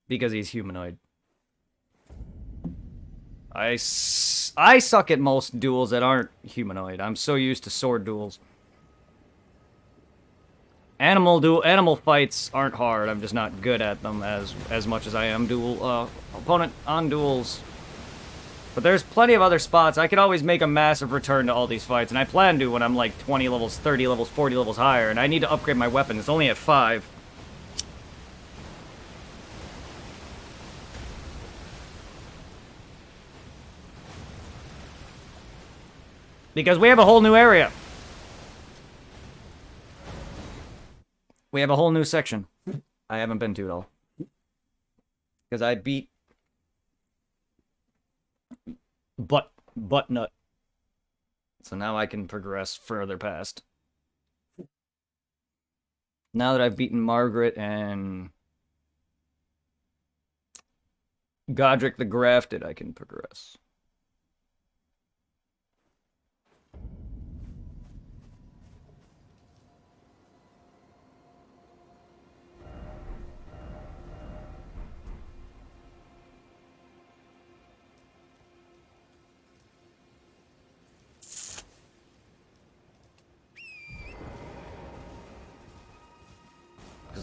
Speaker 2: Because he's humanoid. I suck at most duels that aren't humanoid. I'm so used to sword duels. Animal fights aren't hard. I'm just not good at them as much as I am opponent on duels. But there's plenty of other spots. I could always make a massive return to all these fights, and I plan to when I'm like 20 levels, 30 levels, 40 levels higher, and I need to upgrade my weapon. It's only at 5. Because we have a whole new area. We have a whole new section. I haven't been to at all. Because I beat... Butt nut. So now I can progress further past. Now that I've beaten Margaret and... Godric the Grafted, I can progress.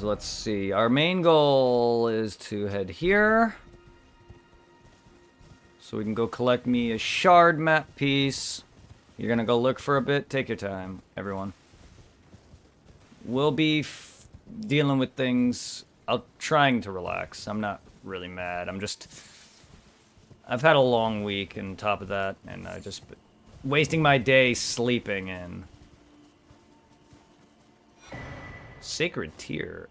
Speaker 2: So let's see. Our main goal is to head here. So we can go collect me a shard map piece. You're gonna go look for a bit. Take your time, everyone. We'll be dealing with things. I'm trying to relax. I'm not really mad. I've had a long week on top of that, and I just wasting my day sleeping in. Sacred Tear.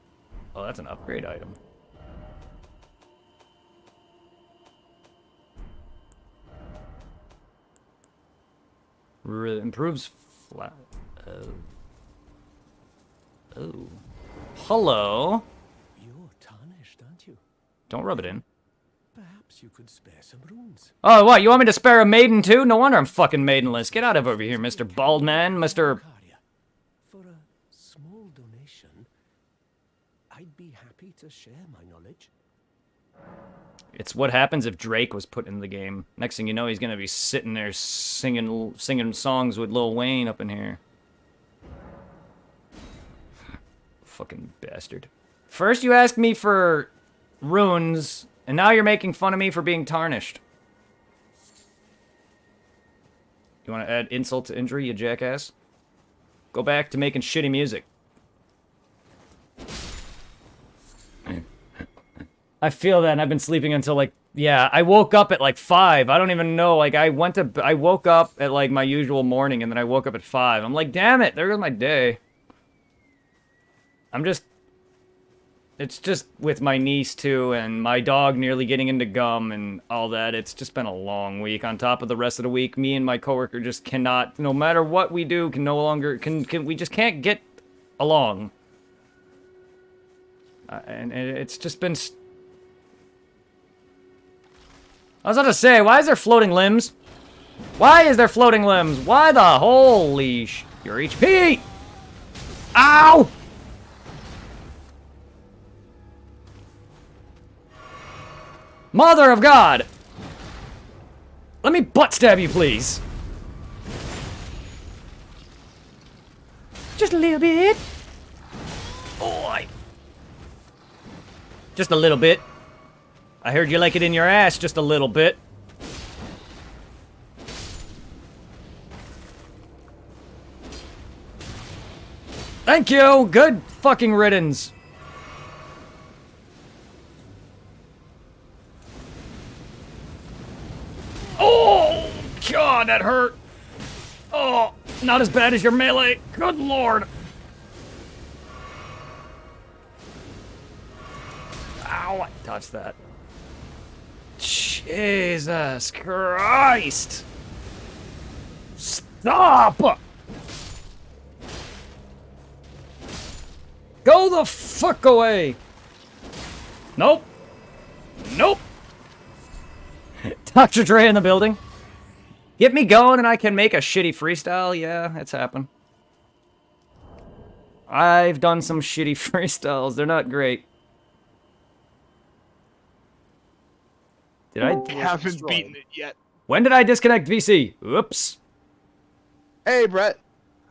Speaker 2: Oh, that's an upgrade item. Improves flat. Oh. Hello.
Speaker 3: You're tarnished, aren't you?
Speaker 2: Don't rub it in.
Speaker 3: Perhaps you could spare some runes.
Speaker 2: Oh, what? You want me to spare a maiden too? No wonder I'm fucking maidenless. Get out of over here, Mr. Bald Man, Mr.
Speaker 3: For a small donation, I'd be happy to share my knowledge.
Speaker 2: It's what happens if Drake was put in the game. Next thing you know, he's gonna be sitting there singing songs with Lil Wayne up in here. Fucking bastard. First you asked me for runes, and now you're making fun of me for being tarnished. You want to add insult to injury, you jackass? Go back to making shitty music. I feel that, and I've been sleeping until, like, yeah, I woke up at, like, 5. I don't even know, like, I woke up at, like, my usual morning, and then I woke up at 5. I'm like, damn it, there goes my day. It's just with my niece, too, and my dog nearly getting into gum and all that. It's just been a long week. On top of the rest of the week, me and my coworker just cannot, no matter what we do, we just can't get along. And it's just been... I was about to say, why is there floating limbs? Why is there floating limbs? Why the holy your HP? Ow! Mother of God! Let me butt stab you, please. Just a little bit. Oh, just a little bit. I heard you like it in your ass just a little bit. Thank you! Good fucking riddance. Oh! God, that hurt. Oh, not as bad as your melee. Good lord. Ow, I touched that. Jesus Christ! Stop! Go the fuck away! Nope. Nope. Dr. Dre in the building. Get me going and I can make a shitty freestyle. Yeah, it's happened. I've done some shitty freestyles. They're not great. Did I
Speaker 4: haven't beaten it yet.
Speaker 2: When did I disconnect VC? Oops.
Speaker 4: Hey, Brett.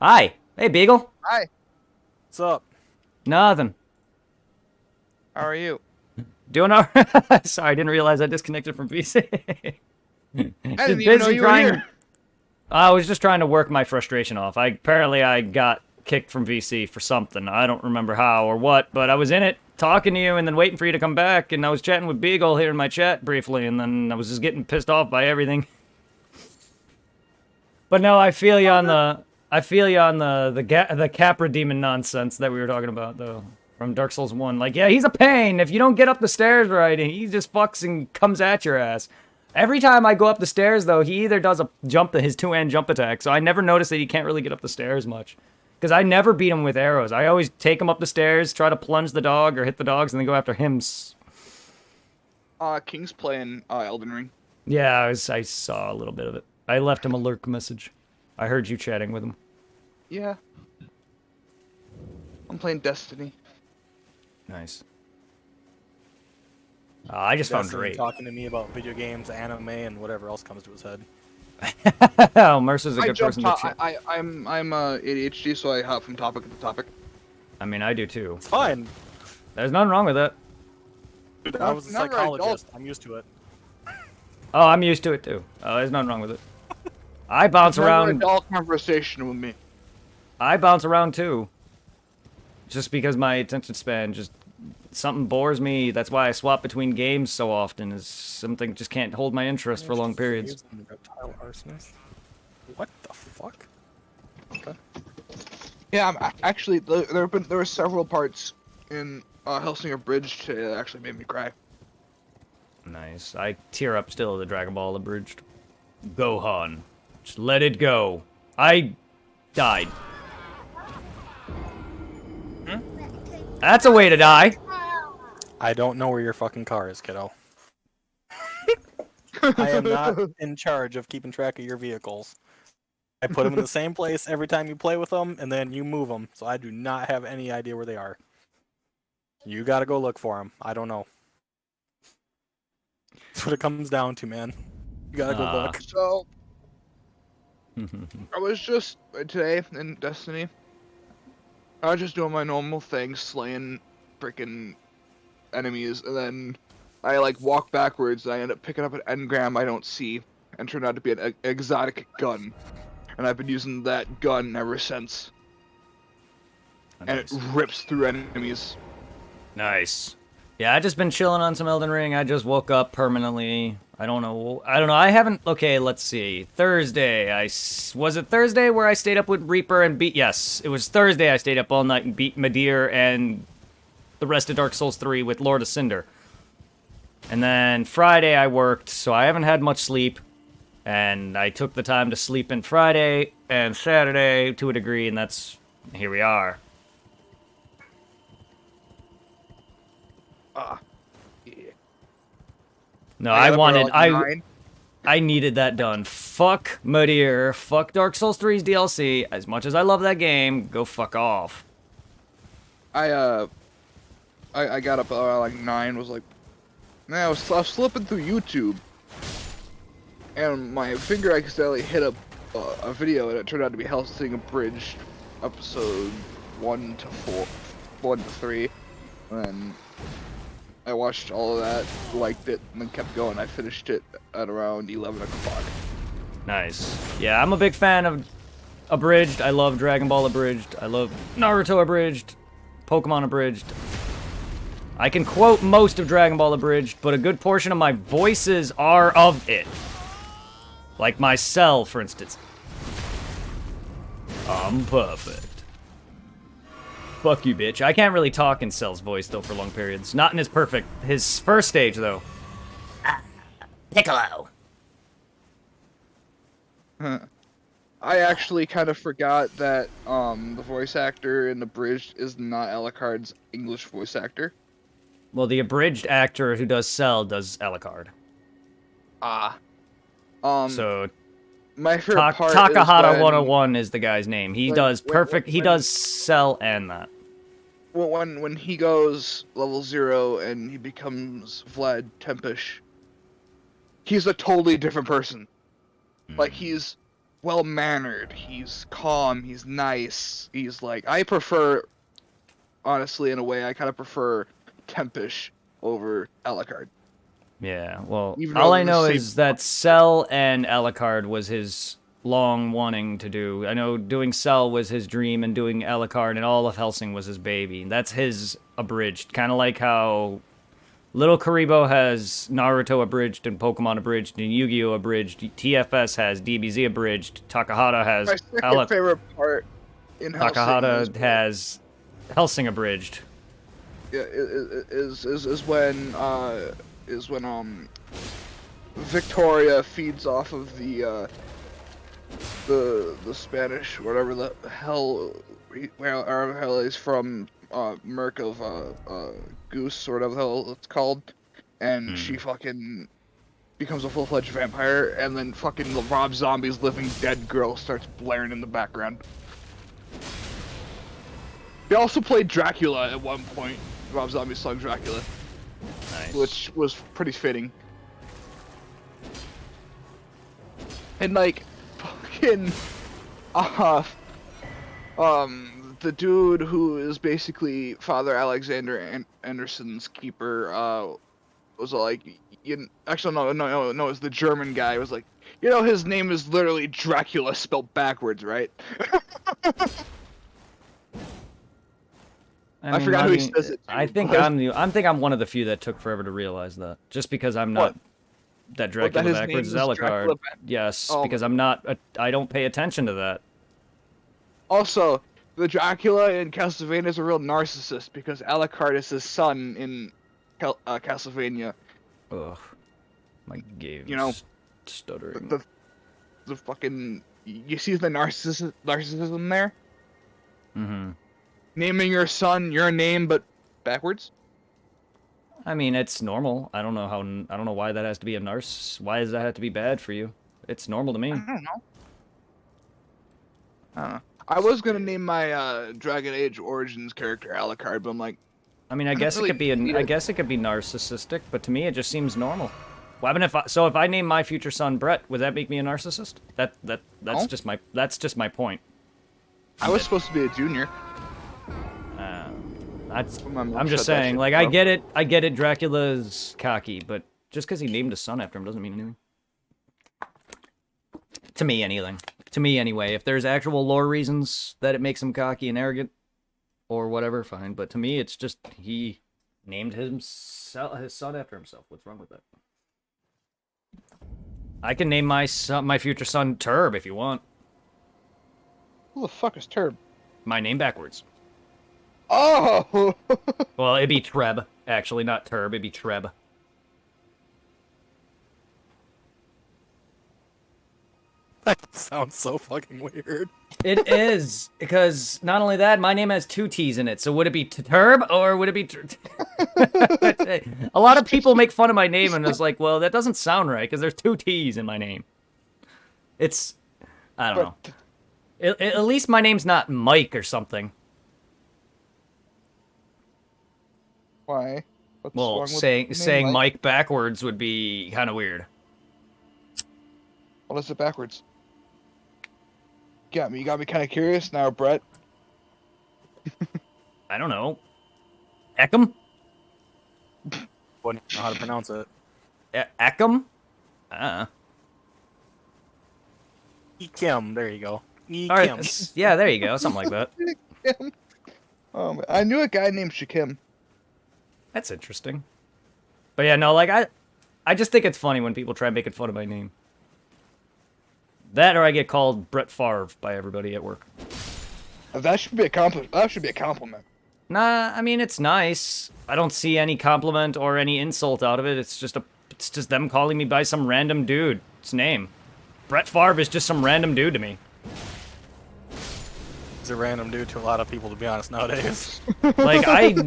Speaker 2: Hi. Hey, Beagle.
Speaker 4: Hi. What's up?
Speaker 2: Nothing.
Speaker 4: How are you?
Speaker 2: Doing all right. Sorry, I didn't realize I disconnected from VC.
Speaker 4: I didn't even know you were here.
Speaker 2: I was just trying to work my frustration off. Apparently I got kicked from VC for something. I don't remember how or what, but I was in it talking to you and then waiting for you to come back, and I was chatting with Beagle here in my chat briefly, and then I was just getting pissed off by everything. But no, I feel you on the Capra demon nonsense that we were talking about though. From Dark Souls 1. Like, yeah, he's a pain. If you don't get up the stairs right, he just fucks and comes at your ass. Every time I go up the stairs, though, he either does his two-hand jump attack, so I never notice that he can't really get up the stairs much. Because I never beat him with arrows. I always take him up the stairs, try to plunge the dog or hit the dogs, and then go after him.
Speaker 4: King's playing Elden Ring.
Speaker 2: Yeah, I saw a little bit of it. I left him a lurk message. I heard you chatting with him.
Speaker 4: Yeah. I'm playing Destiny.
Speaker 2: Nice. I just found
Speaker 5: Destiny
Speaker 2: Drake.
Speaker 5: talking to me about video games, anime, and whatever else comes to his head.
Speaker 2: Oh, Mercer's a good person to chat.
Speaker 4: I'm ADHD, so I hop from topic to topic.
Speaker 2: I mean, I do too.
Speaker 5: It's fine.
Speaker 2: There's nothing wrong with that.
Speaker 5: I was a
Speaker 4: Not very
Speaker 5: psychologist. I'm used to it.
Speaker 2: Oh, I'm used to it too. Oh, there's nothing wrong with it. I bounce
Speaker 4: Never a
Speaker 2: around.
Speaker 4: dull conversation with me.
Speaker 2: I bounce around too. Just because my attention span just something bores me. That's why I swap between games so often. Is something just can't hold my interest for long periods.
Speaker 5: Reptile arsonist. What the fuck? Okay.
Speaker 4: Yeah, actually, there were several parts in Hellsinger Bridge that actually made me cry.
Speaker 2: Nice. I tear up still at the Dragon Ball Abridged. Gohan. Just let it go. I died. That's a way to die.
Speaker 5: I don't know where your fucking car is, kiddo. I am not in charge of keeping track of your vehicles. I put them in the same place every time you play with them, and then you move them, so I do not have any idea where they are. You gotta go look for them. I don't know. That's what it comes down to, man. You gotta go look.
Speaker 4: So, I was just, today in Destiny, I was just doing my normal thing, slaying freaking enemies, and then I, like, walk backwards, and I end up picking up an engram I don't see, and turned out to be an exotic gun. And I've been using that gun ever since. And it rips through enemies.
Speaker 2: Nice. Yeah, I just been chilling on some Elden Ring. I just woke up permanently. I don't know. I haven't. Okay, let's see. Thursday. Was it Thursday where I stayed up with Reaper and beat? Yes, it was Thursday. I stayed up all night and beat Midir and the rest of Dark Souls 3 with Lord of Cinder. And then Friday I worked, so I haven't had much sleep. And I took the time to sleep in Friday and Saturday to a degree, and here we are.
Speaker 4: Yeah.
Speaker 2: No,
Speaker 4: I
Speaker 2: I needed that done. Fuck Midir, fuck Dark Souls 3's DLC. As much as I love that game, go fuck off.
Speaker 4: I got up around like 9, was like, man, I was slipping through YouTube, and my finger accidentally hit a video, and it turned out to be Hellsing Abridged, episode 1 to 4, 1 to 3, and then I watched all of that, liked it, and then kept going. I finished it at around 11 o'clock.
Speaker 2: Nice. Yeah, I'm a big fan of Abridged. I love Dragon Ball Abridged. I love Naruto Abridged. Pokemon Abridged. I can quote most of Dragon Ball Abridged, but a good portion of my voices are of it. Like my Cell, for instance. I'm perfect. Fuck you, bitch. I can't really talk in Cell's voice, though, for long periods. Not in his first stage, though. Piccolo.
Speaker 4: I actually kind of forgot that the voice actor in Abridged is not Alucard's English voice actor.
Speaker 2: Well, the abridged actor who does Cell does Alucard. So
Speaker 4: my favorite part
Speaker 2: Takahata
Speaker 4: is when,
Speaker 2: 101 is the guy's name. He does perfect. He does Cell and that.
Speaker 4: Well, when he goes level 0 and he becomes Vlad Tempish, he's a totally different person. Like, he's well-mannered, he's calm, he's nice, he's like, I prefer, honestly, in a way, I kind of prefer Tempish over Alucard.
Speaker 2: Yeah, well,
Speaker 4: Even
Speaker 2: all
Speaker 4: though
Speaker 2: I
Speaker 4: they're the
Speaker 2: know
Speaker 4: same-
Speaker 2: is that Cell and Alucard was his long wanting to do. I know doing Cell was his dream, and doing Alucard and all of Hellsing was his baby. That's his abridged, kind of like how Little Karibo has Naruto abridged and Pokemon abridged and Yu-Gi-Oh abridged. TFS has DBZ abridged. Takahata has
Speaker 4: My second favorite part in Hellsing
Speaker 2: Takahata has Hellsing abridged.
Speaker 4: Yeah, is when Victoria feeds off of the Spanish, whatever the hell, wherever the hell he's from, Merc of Goose, or whatever the hell it's called, and she fucking becomes a full-fledged vampire, and then fucking Rob Zombie's Living Dead Girl starts blaring in the background. They also played Dracula at one point. Rob Zombie's song Dracula.
Speaker 2: Nice.
Speaker 4: Which was pretty fitting. And like, fucking, the dude who is basically Father Alexander Anderson's keeper was like, actually no, it's the German guy. It was like, his name is literally Dracula spelled backwards, right? I forgot who he says it to,
Speaker 2: I think
Speaker 4: but-
Speaker 2: I'm one of the few that took forever to realize that. Just because I'm not that Dracula
Speaker 4: his
Speaker 2: backwards is
Speaker 4: name is
Speaker 2: Alucard.
Speaker 4: Dracula
Speaker 2: Yes,
Speaker 4: Oh
Speaker 2: because
Speaker 4: my-
Speaker 2: I'm not. I don't pay attention to that.
Speaker 4: Also, the Dracula in Castlevania is a real narcissist because Alucard is his son in Castlevania.
Speaker 2: Ugh, my game's
Speaker 4: You know,
Speaker 2: stuttering.
Speaker 4: The fucking, you see the narcissism there?
Speaker 2: Mm-hmm.
Speaker 4: Naming your son your name but backwards?
Speaker 2: I mean, it's normal. I don't know why that has to be a narc. Why does that have to be bad for you? It's normal to me.
Speaker 4: I don't know. I was gonna name my Dragon Age Origins character Alucard, but I'm like,
Speaker 2: I mean, I guess
Speaker 4: really
Speaker 2: it could be
Speaker 4: need
Speaker 2: I
Speaker 4: it.
Speaker 2: guess it could be narcissistic, but to me, it just seems normal. Well, I mean, if I name my future son Brett, would that make me a narcissist? That's
Speaker 4: No.
Speaker 2: just my point.
Speaker 4: I was supposed to be a junior. My mom
Speaker 2: I'm just
Speaker 4: shut that
Speaker 2: saying,
Speaker 4: shit
Speaker 2: like,
Speaker 4: down.
Speaker 2: I get it. Dracula's cocky, but just because he named his son after him doesn't mean anything. To me, anything. To me, anyway. If there's actual lore reasons that it makes him cocky and arrogant, or whatever, fine. But to me, it's just he named his son after himself. What's wrong with that? I can name my future son Turb if you want.
Speaker 4: Who the fuck is Turb?
Speaker 2: My name backwards.
Speaker 4: Oh!
Speaker 2: Well, it'd be Treb, actually, not Turb. It'd be Treb.
Speaker 5: That sounds so fucking weird.
Speaker 2: It is, because not only that, my name has 2 T's in it. So would it be Turb or would it be... A lot of people make fun of my name and it's like, well, that doesn't sound right because there's 2 T's in my name. It's... I don't know. At least my name's not Mike or something.
Speaker 4: Why? What's wrong
Speaker 2: Well,
Speaker 4: with
Speaker 2: saying
Speaker 4: the name
Speaker 2: Mike backwards would be kind of weird.
Speaker 4: What is it backwards? You got me kind of curious now, Brett.
Speaker 2: I don't know. Eckham?
Speaker 5: Wouldn't know how to pronounce it.
Speaker 2: Eckham?
Speaker 5: Kim, there you go.
Speaker 2: All right, yeah, there you go, something like that.
Speaker 4: I knew a guy named Shakim.
Speaker 2: That's interesting. But yeah, no, like I just think it's funny when people try making fun of my name. That or I get called Brett Favre by everybody at work.
Speaker 4: That should be a compliment. That should be a compliment.
Speaker 2: Nah, I mean it's nice. I don't see any compliment or any insult out of it. It's just them calling me by some random dude's name. Brett Favre is just some random dude to me.
Speaker 5: He's a random dude to a lot of people, to be honest, nowadays.
Speaker 2: Like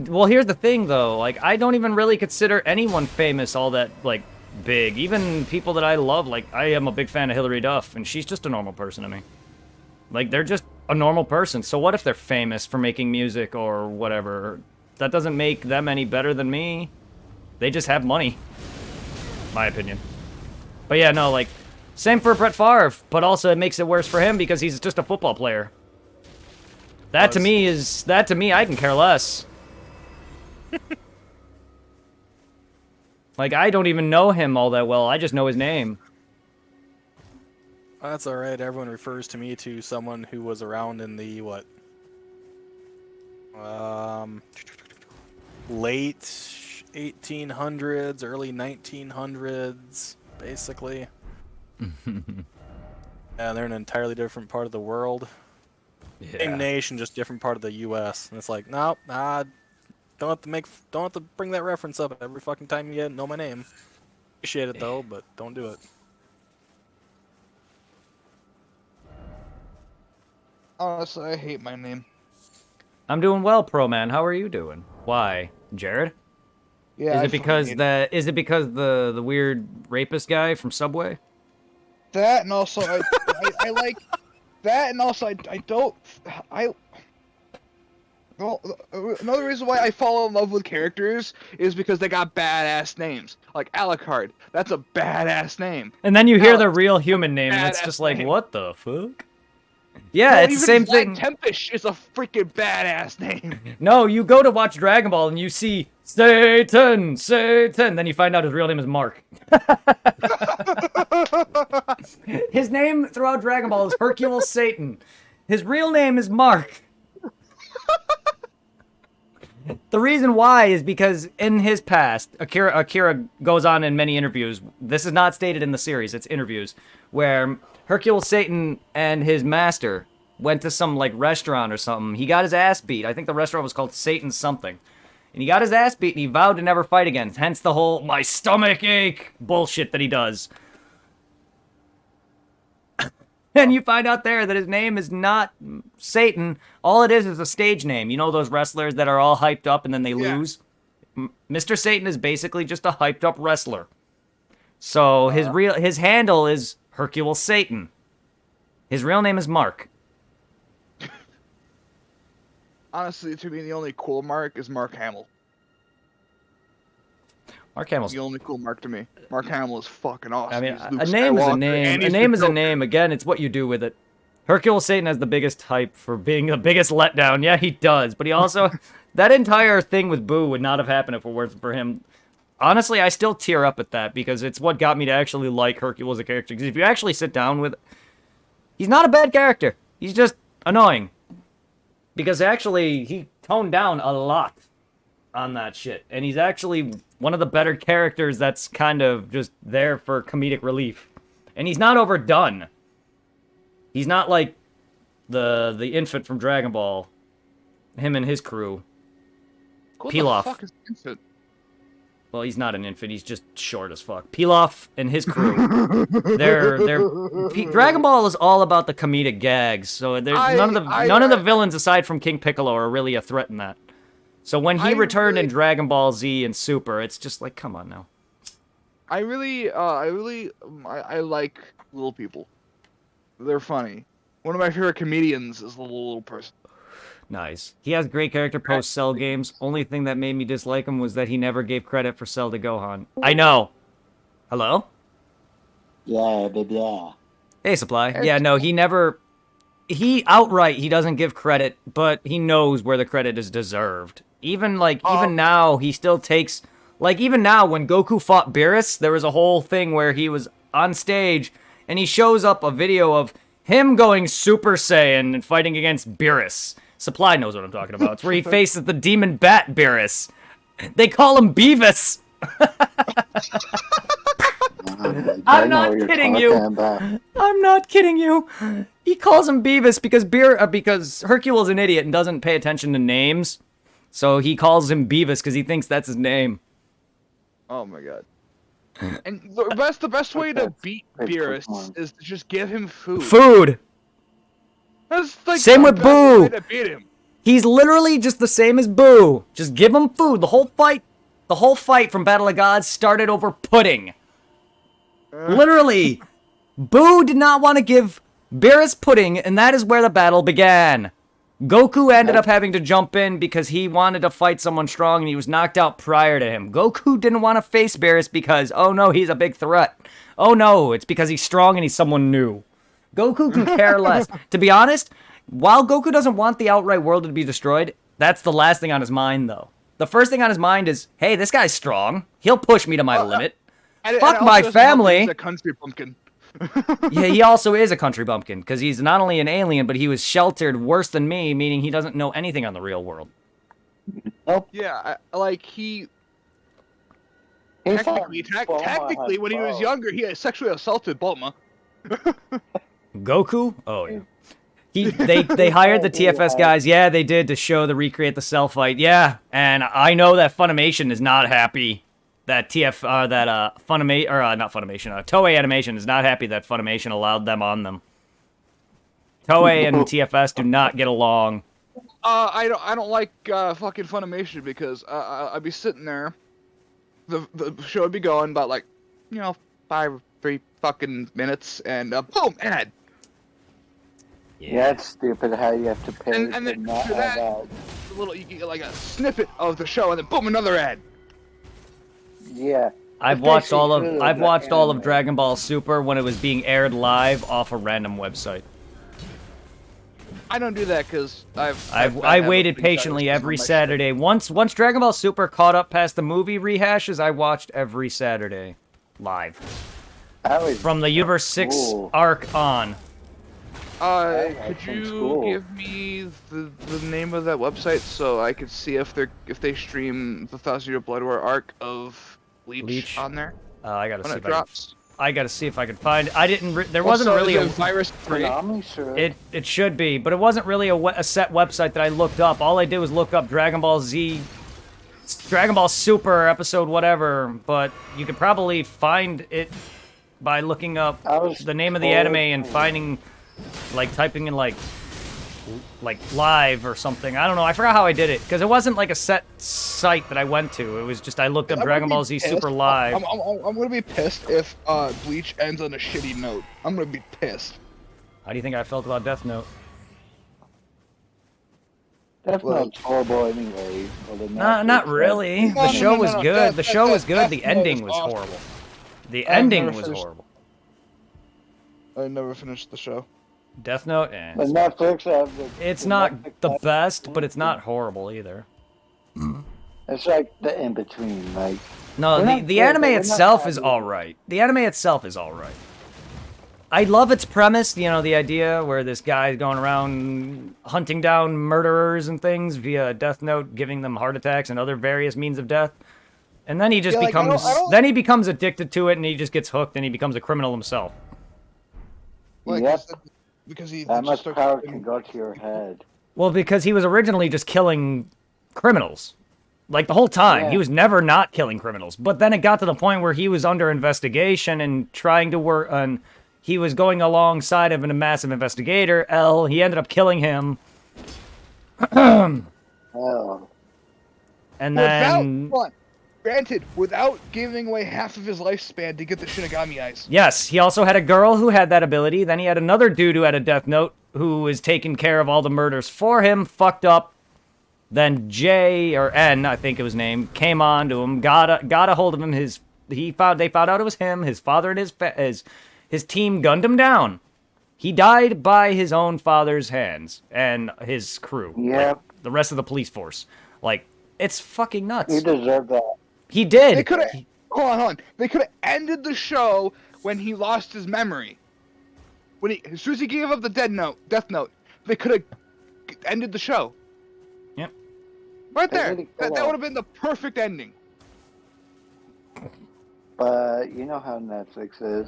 Speaker 2: well, here's the thing though. Like I don't even really consider anyone famous all that like big. Even people that I love, like I am a big fan of Hilary Duff, and she's just a normal person to me. Like they're just a normal person. So what if they're famous for making music or whatever? That doesn't make them any better than me. They just have money. My opinion. But yeah, no, like same for Brett Favre, but also it makes it worse for him because he's just a football player. That to me I can care less. Like I don't even know him all that well. I just know his name.
Speaker 5: That's alright. Everyone refers to me to someone who was around in the, late 1800s, early 1900s, basically. And they're in an entirely different part of the world. Same nation, just different part of the U.S. And it's like, nope, don't have to bring that reference up every fucking time you know my name. Appreciate it though, but don't do it.
Speaker 4: Honestly, I hate my name.
Speaker 2: I'm doing well, Pro Man. How are you doing? Why, Jared?
Speaker 4: Yeah.
Speaker 2: Is it because the weird rapist guy from Subway?
Speaker 4: that, and also I like that, and also well, another reason why I fall in love with characters is because they got badass names. Like Alucard, that's a badass name.
Speaker 2: And then you hear the
Speaker 4: Alex,
Speaker 2: real human name, and it's
Speaker 4: badass
Speaker 2: just like,
Speaker 4: name.
Speaker 2: what the fuck? Yeah,
Speaker 4: No,
Speaker 2: it's the
Speaker 4: even
Speaker 2: same
Speaker 4: Vlad
Speaker 2: thing.
Speaker 4: Tempish is a freaking badass name.
Speaker 2: No, you go to watch Dragon Ball and you see Satan, Satan. Then you find out his real name is Mark. His name throughout Dragon Ball is Hercule Satan. His real name is Mark. The reason why is because in his past, Akira goes on in many interviews. This is not stated in the series, it's interviews, where Hercule Satan and his master went to some like restaurant or something. He got his ass beat. I think the restaurant was called Satan something. And he got his ass beat and he vowed to never fight again. Hence the whole my stomach ache bullshit that he does. And you find out there that his name is not Satan. All it is a stage name. You know those wrestlers that are all hyped up and then they lose? Mr. Satan is basically just a hyped up wrestler. So his handle is Hercule Satan. His real name is Mark.
Speaker 4: Honestly, to me, the only cool Mark is Mark Hamill.
Speaker 2: Mark Hamill's
Speaker 4: The only cool Mark to me. Mark Hamill is fucking awesome.
Speaker 2: I mean,
Speaker 4: He's Luke
Speaker 2: a name is a
Speaker 4: Skywalker,
Speaker 2: name.
Speaker 4: and
Speaker 2: A
Speaker 4: he's
Speaker 2: name
Speaker 4: the
Speaker 2: is a
Speaker 4: Joker.
Speaker 2: name. Again, it's what you do with it. Hercule Satan has the biggest hype for being the biggest letdown. Yeah, he does. But he also... that entire thing with Boo would not have happened if it weren't for him. Honestly, I still tear up at that because it's what got me to actually like Hercule as a character. Because if you actually sit down with... he's not a bad character. He's just annoying. Because actually, he toned down a lot on that shit. And he's actually one of the better characters that's kind of just there for comedic relief. And he's not overdone. He's not like the infant from Dragon Ball. Him and his crew.
Speaker 4: What
Speaker 2: Pilaf.
Speaker 4: the fuck is infant?
Speaker 2: Well, he's not an infant. He's just short as fuck. Pilaf and his crew. Dragon Ball is all about the comedic gags. So there's none of the villains aside from King Piccolo are really a threat in that. So when he returned in Dragon Ball Z and Super, it's just like, come on now.
Speaker 4: I like little people. They're funny. One of my favorite comedians is the little person.
Speaker 2: Nice. He has great character post Cell games. Only thing that made me dislike him was that he never gave credit for Cell to Gohan. I know. Hello?
Speaker 6: Yeah, blah, blah.
Speaker 2: Hey, Supply. Yeah, no, he never... he doesn't give credit, but he knows where the credit is deserved. Even now, he still takes... like, even now, when Goku fought Beerus, there was a whole thing where he was on stage, and he shows up a video of him going Super Saiyan and fighting against Beerus. Supply knows what I'm talking about. It's where he faces the demon bat Beerus. They call him Beavis. I'm not kidding you. I'm not kidding you. He calls him Beavis because Hercule's an idiot and doesn't pay attention to names. So he calls him Beavis because he thinks that's his name.
Speaker 4: Oh my god. And the best way to beat Beerus is to just give him food.
Speaker 2: Food.
Speaker 4: That's like
Speaker 2: Same
Speaker 4: the
Speaker 2: with
Speaker 4: best
Speaker 2: Boo.
Speaker 4: way to beat him.
Speaker 2: He's literally just the same as Boo. Just give him food. The whole fight from Battle of Gods started over pudding. Literally. Boo did not want to give Beerus pudding, and that is where the battle began. Goku ended up having to jump in because he wanted to fight someone strong and he was knocked out prior to him. Goku didn't want to face Beerus because, oh no, he's a big threat. Oh no, it's because he's strong and he's someone new. Goku can care less. To be honest, while Goku doesn't want the outright world to be destroyed, that's the last thing on his mind, though. The first thing on his mind is, hey, this guy's strong. He'll push me to my limit. Fuck my family.
Speaker 4: He's a country bumpkin.
Speaker 2: Yeah, he also is a country bumpkin, because he's not only an alien, but he was sheltered worse than me, meaning he doesn't know anything on the real world.
Speaker 4: Yeah, technically, when he was younger, he had sexually assaulted Bulma.
Speaker 2: Goku? Oh, yeah. They hired the TFS guys. Yeah, they did, to recreate the Cell fight. Yeah, and I know that Funimation is not happy that Toei Animation is not happy that Funimation allowed them on them. Toei and TFS do not get along.
Speaker 4: I don't like fucking Funimation because I'd be sitting there, the show would be going about 3 fucking minutes, and boom, ad.
Speaker 6: Yeah, it's stupid how you have to pay
Speaker 4: And then after that, you get like a snippet of the show, and then boom, another ad.
Speaker 6: Yeah.
Speaker 2: I've watched all of Dragon Ball Super when it was being aired live off a random website.
Speaker 4: I don't do that because
Speaker 2: I waited patiently every Saturday. Once Dragon Ball Super caught up past the movie rehashes, I watched every Saturday live from the Universe 6 arc on.
Speaker 4: Could you give me the name of that website so I could see if they stream the 1,000-Year Blood War arc of Bleach on there?
Speaker 2: I gotta
Speaker 4: when
Speaker 2: see
Speaker 4: it
Speaker 2: if
Speaker 4: drops.
Speaker 2: I gotta see if I can find. I didn't. There wasn't really a
Speaker 4: virus free.
Speaker 2: It should be, but it wasn't really a set website that I looked up. All I did was look up Dragon Ball Z, Dragon Ball Super episode whatever. But you could probably find it by looking up the name of the anime and finding, like typing in like live or something. I don't know. I forgot how I did it because it wasn't like a set site that I went to. It was just I looked up Dragon Ball Z Super Live.
Speaker 4: I'm gonna be pissed if Bleach ends on a shitty note. I'm gonna be pissed.
Speaker 2: How do you think I felt about Death Note?
Speaker 6: Death Note's horrible anyway.
Speaker 2: Not really. The show was good. The show was good. The ending was horrible. The ending was horrible.
Speaker 4: I never finished the show.
Speaker 2: Death Note,
Speaker 6: But Netflix have
Speaker 2: it's not the best, but it's not horrible either.
Speaker 6: It's like the in between, like.
Speaker 2: No, the anime itself is all right. The anime itself is all right. I love its premise, you know, the idea where this guy's going around hunting down murderers and things via Death Note, giving them heart attacks and other various means of death. And then he just becomes, then he becomes addicted to it, and he just gets hooked, and he becomes a criminal himself.
Speaker 6: Yep.
Speaker 4: Because he
Speaker 6: that much power can go to your head.
Speaker 2: Well, because he was originally just killing criminals. Like, the whole time.
Speaker 6: Yeah.
Speaker 2: He was never not killing criminals. But then it got to the point where he was under investigation and trying to work on... He was going alongside of a massive investigator, L. He ended up killing him.
Speaker 6: Oh.
Speaker 2: And then...
Speaker 4: Granted, without giving away half of his lifespan to get the Shinigami eyes.
Speaker 2: Yes, he also had a girl who had that ability. Then he had another dude who had a Death Note who was taking care of all the murders for him, fucked up. Then J, or N, I think it was named, came on to him, got a hold of him. They found out it was him. His father and his team gunned him down. He died by his own father's hands and his crew.
Speaker 6: Yeah.
Speaker 2: Like, the rest of the police force. Like, it's fucking nuts.
Speaker 6: He deserved that.
Speaker 2: He did.
Speaker 4: They could have. Hold on. They could have ended the show when he lost his memory. As soon as he gave up the Death Note, they could have ended the show.
Speaker 2: Yep.
Speaker 4: Right there. That would have been the perfect ending.
Speaker 6: But you know how Netflix is.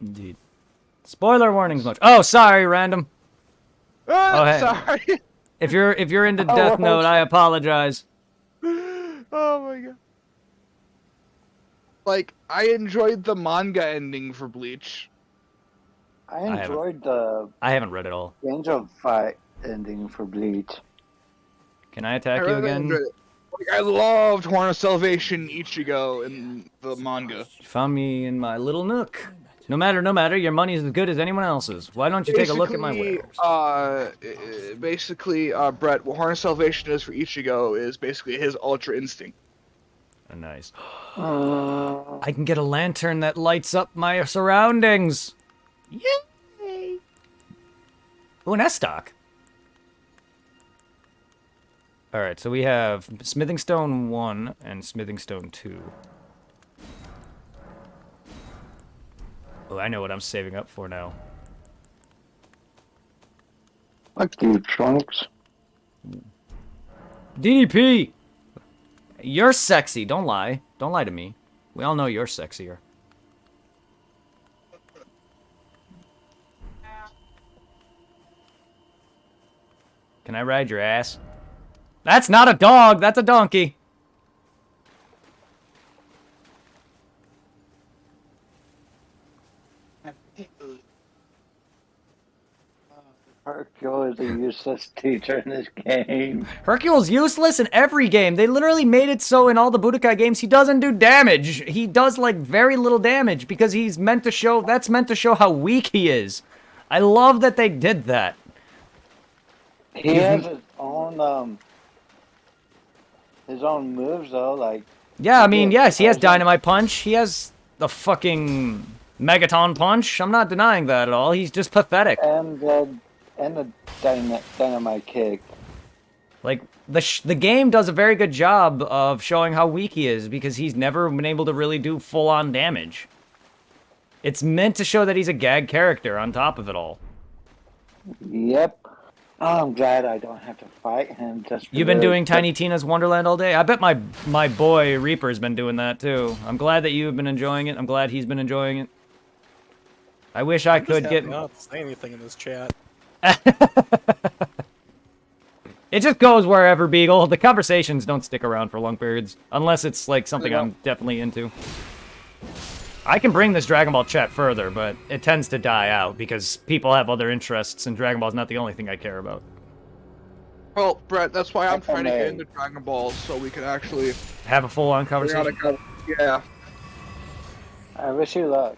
Speaker 2: Indeed. Spoiler warnings much. Oh, sorry, random.
Speaker 4: Ah,
Speaker 2: Oh, hey.
Speaker 4: sorry.
Speaker 2: If you're into Death Note, I apologize.
Speaker 4: Oh my god. Like, I enjoyed the manga ending for Bleach.
Speaker 6: I enjoyed the
Speaker 2: I haven't read it all.
Speaker 6: Angel fight ending for Bleach.
Speaker 2: Can I attack
Speaker 4: I
Speaker 2: you
Speaker 4: really
Speaker 2: again?
Speaker 4: enjoyed it. Like, I loved Horn of Salvation Ichigo in the manga.
Speaker 2: You found me in my little nook. No matter, your money is as good as anyone else's. Why don't you take a look at my wares?
Speaker 4: Basically, Brett, what Horn of Salvation is for Ichigo is basically his Ultra Instinct.
Speaker 2: Oh, nice. I can get a lantern that lights up my surroundings. Yay! Ooh, an S-Stock. Alright, so we have Smithing Stone 1 and Smithing Stone 2. Oh, I know what I'm saving up for now.
Speaker 6: Fuck you, Trunks.
Speaker 2: DDP! You're sexy, don't lie. Don't lie to me. We all know you're sexier. Can I ride your ass? That's not a dog, that's a donkey.
Speaker 6: Hercule is a useless teacher in this game.
Speaker 2: Hercule's useless in every game. They literally made it so in all the Budokai games he doesn't do damage. He does like very little damage because he's meant to show, that's meant to show how weak he is. I love that they did that.
Speaker 6: He has his own moves though, like.
Speaker 2: Yeah, I mean, yes, he has Dynamite Punch. He has the fucking Megaton Punch. I'm not denying that at all. He's just pathetic.
Speaker 6: And the dynamite kick.
Speaker 2: Like, the game does a very good job of showing how weak he is because he's never been able to really do full-on damage. It's meant to show that he's a gag character on top of it all.
Speaker 6: Yep. Oh, I'm glad I don't have to fight him. Just
Speaker 2: You've been doing Tiny Tina's Wonderland all day? I bet my boy Reaper's been doing that too. I'm glad that you've been enjoying it. I'm glad he's been enjoying it. I wish I could get...
Speaker 5: not to say anything in this chat.
Speaker 2: It just goes wherever, Beagle. The conversations don't stick around for long periods. Unless it's, like, something I'm definitely into. I can bring this Dragon Ball chat further, but it tends to die out because people have other interests, and Dragon Ball's not the only thing I care about.
Speaker 4: Well, Brett, that's why I'm trying to get into Dragon Ball, so we can actually...
Speaker 2: Have a full-on conversation?
Speaker 4: Yeah.
Speaker 6: I wish you luck.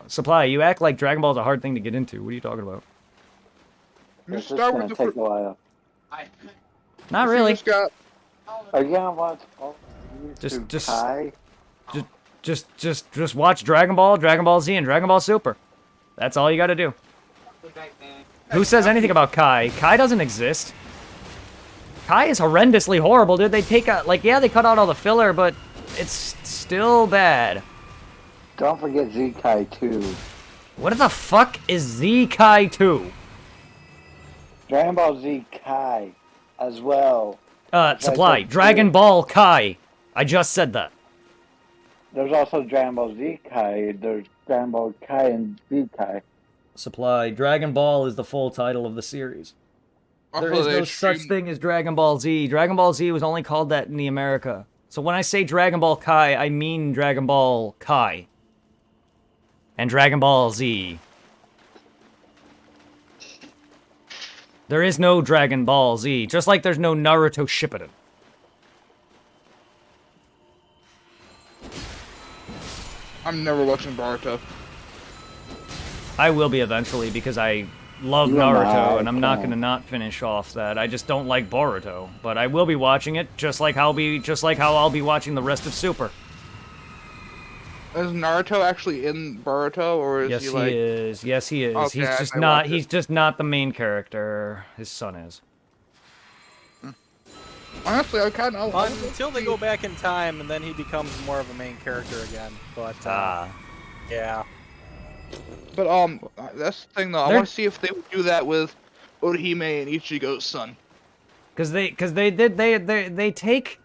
Speaker 2: Supply, you act like Dragon Ball's a hard thing to get into. What are you talking about?
Speaker 4: You
Speaker 6: It's just
Speaker 4: start
Speaker 6: gonna
Speaker 4: with the
Speaker 6: take a while.
Speaker 2: Not really.
Speaker 4: Just got...
Speaker 6: Are you gonna watch all
Speaker 2: Just
Speaker 6: Kai?
Speaker 2: just watch Dragon Ball, Dragon Ball Z, and Dragon Ball Super. That's all you gotta do. Who says anything about Kai? Kai doesn't exist. Kai is horrendously horrible, dude. They take out, like, yeah, they cut out all the filler, but it's still bad.
Speaker 6: Don't forget Z Kai 2.
Speaker 2: What the fuck is Z Kai 2?
Speaker 6: Dragon Ball Z Kai as well.
Speaker 2: Supply. Dragon Ball Kai. I just said that.
Speaker 6: There's also Dragon Ball Z Kai. There's Dragon Ball Kai and Z Kai.
Speaker 2: Supply. Dragon Ball is the full title of the series. There is no such thing as Dragon Ball Z. Dragon Ball Z was only called that in the America. So when I say Dragon Ball Kai, I mean Dragon Ball Kai. And Dragon Ball Z. There is no Dragon Ball Z, just like there's no Naruto Shippuden.
Speaker 4: I'm never watching Boruto.
Speaker 2: I will be eventually because I love Naruto and I'm not going to not finish off that. I just don't like Boruto, but I will be watching it just like how I'll be watching the rest of Super.
Speaker 4: Is Naruto actually in Boruto, or is he like...
Speaker 2: Yes, he is. Yes, he is.
Speaker 4: Okay,
Speaker 2: he's just not the main character. His son is.
Speaker 4: Honestly, I kind of...
Speaker 5: Until they go back in time, and then he becomes more of a main character again. But, yeah.
Speaker 4: But, that's the thing, though. I want to see if they would do that with Orihime and Ichigo's son.
Speaker 2: Because they take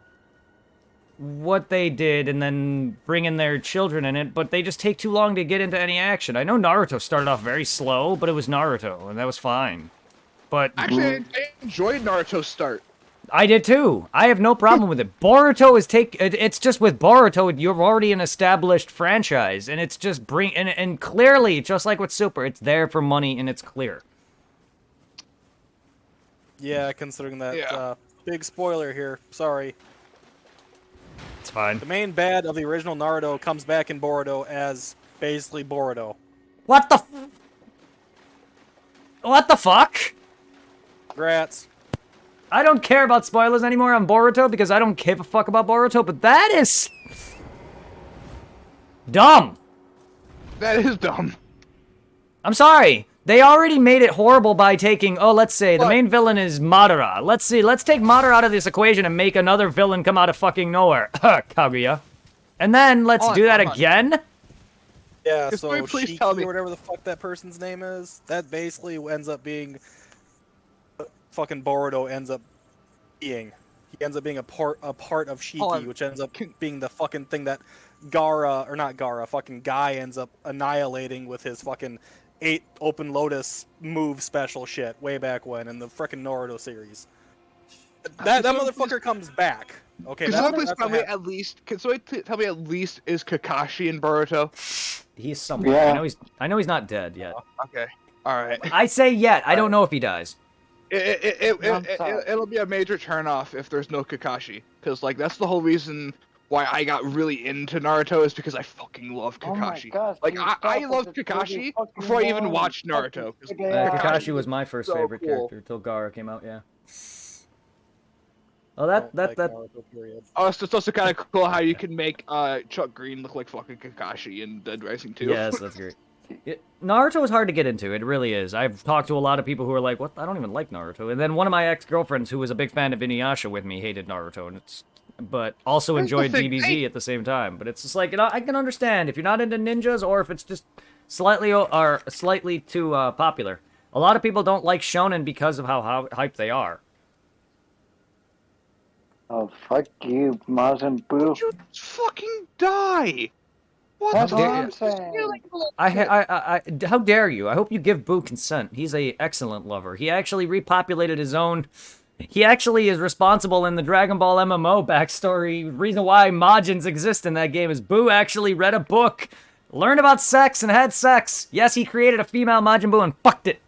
Speaker 2: what they did and then bring in their children in it, but they just take too long to get into any action. I know Naruto started off very slow, but it was Naruto, and that was fine. But
Speaker 4: actually, I enjoyed Naruto's start.
Speaker 2: I did too. I have no problem with it. Boruto is it's just with Boruto, you're already an established franchise, and it's just and clearly, just like with Super, it's there for money and it's clear.
Speaker 5: Yeah, considering that, big spoiler here. Sorry.
Speaker 2: It's fine.
Speaker 5: The main bad of the original Naruto comes back in Boruto as basically Boruto.
Speaker 2: What the fuck?
Speaker 5: Grats.
Speaker 2: I don't care about spoilers anymore on Boruto because I don't give a fuck about Boruto, but that is dumb.
Speaker 4: That is dumb.
Speaker 2: I'm sorry. They already made it horrible by taking, let's say, the main villain is Madara. Let's take Madara out of this equation and make another villain come out of fucking nowhere. Kaguya. And then let's do that again?
Speaker 5: Yeah, so Shiki, or whatever the fuck that person's name is, that basically ends up being fucking Boruto ends up being. He ends up being a part of Shiki, which ends up being the fucking thing that fucking Guy ends up annihilating with his fucking 8 Open Lotus move special shit way back when in the frickin' Naruto series. That motherfucker comes back. Okay,
Speaker 4: Can somebody tell me at least is Kakashi in Boruto?
Speaker 2: He's somewhere. Yeah. I know he's not dead yet.
Speaker 4: Okay. Alright.
Speaker 2: I say yet. I don't know if he dies.
Speaker 4: It'll be a major turnoff if there's no Kakashi. Because, like, that's the whole reason why I got really into Naruto is because I fucking love Kakashi.
Speaker 6: Oh my gosh,
Speaker 4: like, I loved Kakashi before I even watched Naruto.
Speaker 2: Kakashi was my first favorite character until Gaara came out, yeah. Oh,
Speaker 5: Don't
Speaker 2: that
Speaker 5: like
Speaker 2: that
Speaker 5: Naruto, period.
Speaker 4: Oh, it's also kind of cool how you can make Chuck Green look like fucking Kakashi in Dead Rising 2.
Speaker 2: Yes, that's great. Naruto is hard to get into. It really is. I've talked to a lot of people who are like, "What? I don't even like Naruto." And then one of my ex-girlfriends, who was a big fan of Inuyasha with me, hated Naruto, and but also
Speaker 4: Here's the
Speaker 2: enjoyed
Speaker 4: thing,
Speaker 2: DBZ at the same time. But it's just like, I can understand if you're not into ninjas, or if it's just slightly too popular. A lot of people don't like shonen because of how hyped they are.
Speaker 6: Oh, fuck you, Majin Buu.
Speaker 4: Would you fucking die? What
Speaker 6: That's
Speaker 4: the
Speaker 6: what
Speaker 2: dare-
Speaker 6: I'm
Speaker 4: fuck?
Speaker 6: saying.
Speaker 4: You're like a little kid.
Speaker 2: How dare you? I hope you give Boo consent. He's a excellent lover. He actually repopulated his own. He actually is responsible in the Dragon Ball MMO backstory. Reason why Majins exist in that game is Boo actually read a book, learned about sex, and had sex. Yes, he created a female Majin Buu and fucked it.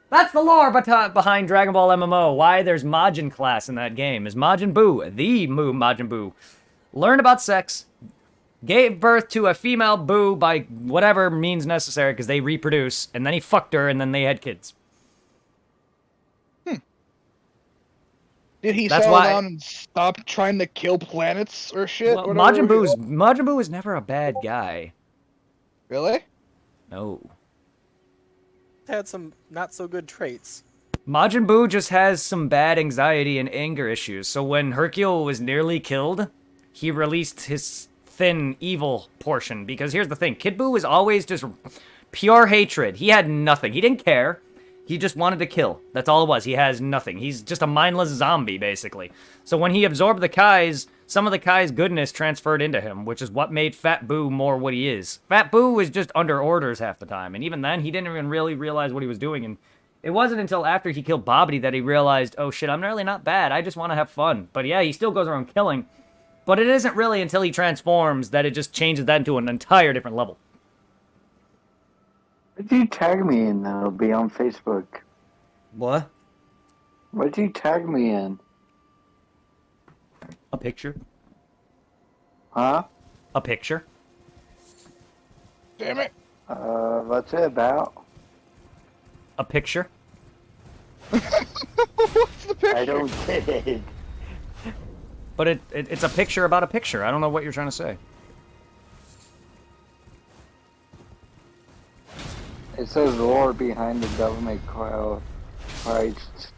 Speaker 2: That's the lore behind Dragon Ball MMO. Why there's Majin class in that game is Majin Buu, the Majin Buu, learned about sex, gave birth to a female Boo by whatever means necessary because they reproduce, and then he fucked her, and then they had kids.
Speaker 4: Did he
Speaker 2: That's
Speaker 4: settle
Speaker 2: why-
Speaker 4: down and stop trying to kill planets or shit?
Speaker 2: Well,
Speaker 4: Whatever
Speaker 2: Majin Buu is never a bad guy.
Speaker 4: Really?
Speaker 2: No.
Speaker 5: Had some not so good traits.
Speaker 2: Majin Buu just has some bad anxiety and anger issues, so when Hercule was nearly killed, he released his thin, evil portion. Because here's the thing, Kid Buu was always just pure hatred. He had nothing. He didn't care. He just wanted to kill. That's all it was. He has nothing. He's just a mindless zombie, basically. So when he absorbed the Kai's, some of the Kai's goodness transferred into him, which is what made Fat Buu more what he is. Fat Buu was just under orders half the time, and even then, he didn't even really realize what he was doing, and it wasn't until after he killed Bobbity that he realized, oh shit, I'm really not bad, I just want to have fun. But yeah, he still goes around killing, but it isn't really until he transforms that it just changes that into an entire different level.
Speaker 6: What'd you tag me in that'll be on Facebook?
Speaker 2: What?
Speaker 6: What'd you tag me in?
Speaker 2: A picture?
Speaker 6: Huh?
Speaker 2: A picture?
Speaker 4: Damn it.
Speaker 6: What's it about?
Speaker 2: A picture?
Speaker 4: What's the picture?
Speaker 6: I don't get it.
Speaker 2: But it's a picture about a picture. I don't know what you're trying to say.
Speaker 6: It says lore behind the government Christ.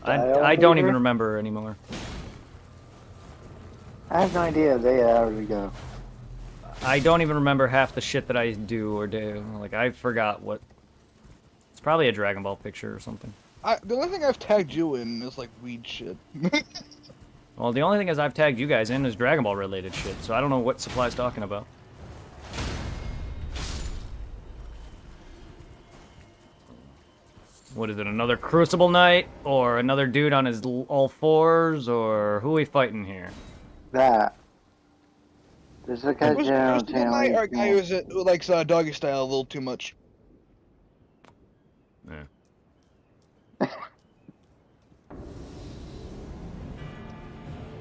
Speaker 2: I don't even remember anymore.
Speaker 6: I have no idea. They hours ago.
Speaker 2: I don't even remember half the shit that I do or do. Like, I forgot what... It's probably a Dragon Ball picture or something.
Speaker 4: The only thing I've tagged you in is like weed shit.
Speaker 2: Well, the only thing is I've tagged you guys in is Dragon Ball related shit, so I don't know what Supply's talking about. What is it, another Crucible night? Or another dude on his all fours? Or who are we fighting here?
Speaker 6: That. There's a guy
Speaker 4: Was
Speaker 6: down
Speaker 4: the night or a guy who likes doggy style a little too much?
Speaker 2: Yeah.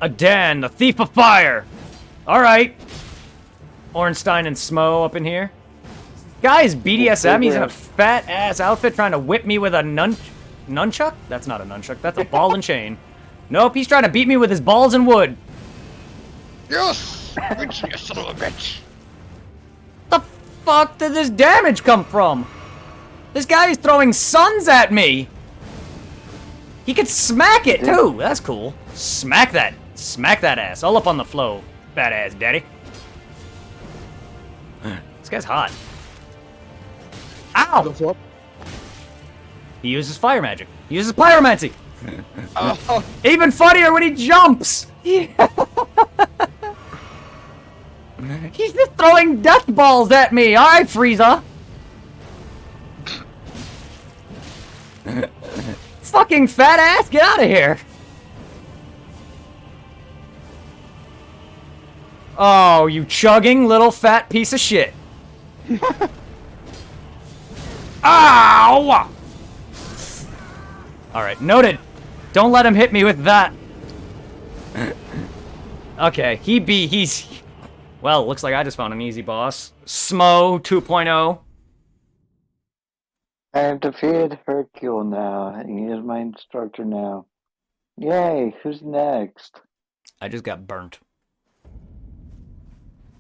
Speaker 2: Adan, the Thief of Fire! Alright. Ornstein and Smo up in here. Guy is BDSM, he's in a fat-ass outfit trying to whip me with a nunchuck? That's not a nunchuck, that's a ball and chain. Nope, he's trying to beat me with his balls and wood.
Speaker 4: Yes! Bitch, you son of a bitch!
Speaker 2: The fuck did this damage come from? This guy is throwing suns at me! He can smack it, too! That's cool. Smack that. Smack that ass. All up on the flow, fat ass daddy. This guy's hot. Ow! He uses fire magic. He uses pyromancy.
Speaker 4: Oh,
Speaker 2: Even funnier when he jumps. He's just throwing death balls at me. All right, Frieza. Fucking fat ass, get out of here. Oh, you chugging little fat piece of shit. Ow! Alright, noted. Don't let him hit me with that. Okay, he's... Well, looks like I just found an easy boss. Smo 2.0.
Speaker 6: I have defeated Hercule now, and he is my instructor now. Yay, who's next?
Speaker 2: I just got burnt.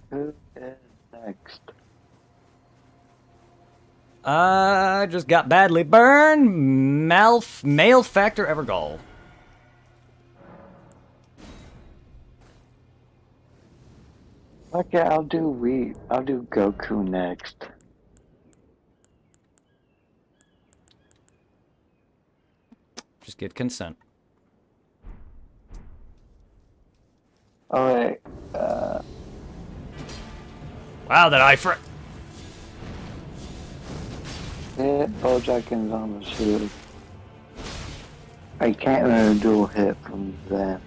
Speaker 6: Who is next?
Speaker 2: I just got badly burned. Male factor Evergall.
Speaker 6: Okay, I'll do Goku next.
Speaker 2: Just get consent.
Speaker 6: Oh wait,
Speaker 2: Wow, that eye for
Speaker 6: hit Bojackins on the shield. I can't really do a hit from them.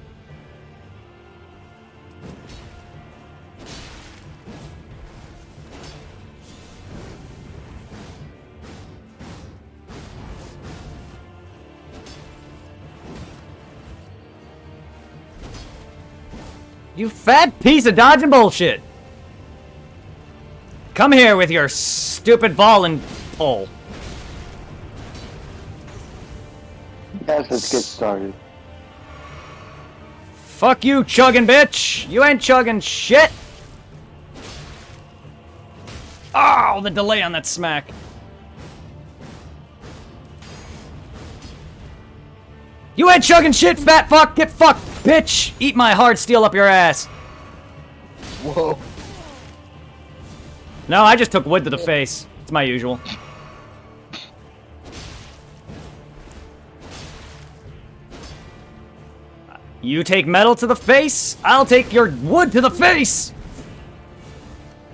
Speaker 2: You fat piece of dodging bullshit. Come here with your stupid ball and pole.
Speaker 6: Yes, let's get started.
Speaker 2: Fuck you, chugging bitch. You ain't chugging shit. Oh, the delay on that smack. You ain't chugging shit, fat fuck. Get fucked, bitch. Eat my hard steel up your ass.
Speaker 4: Whoa.
Speaker 2: No, I just took wood to the face. It's my usual. You take metal to the face, I'll take your wood to the face!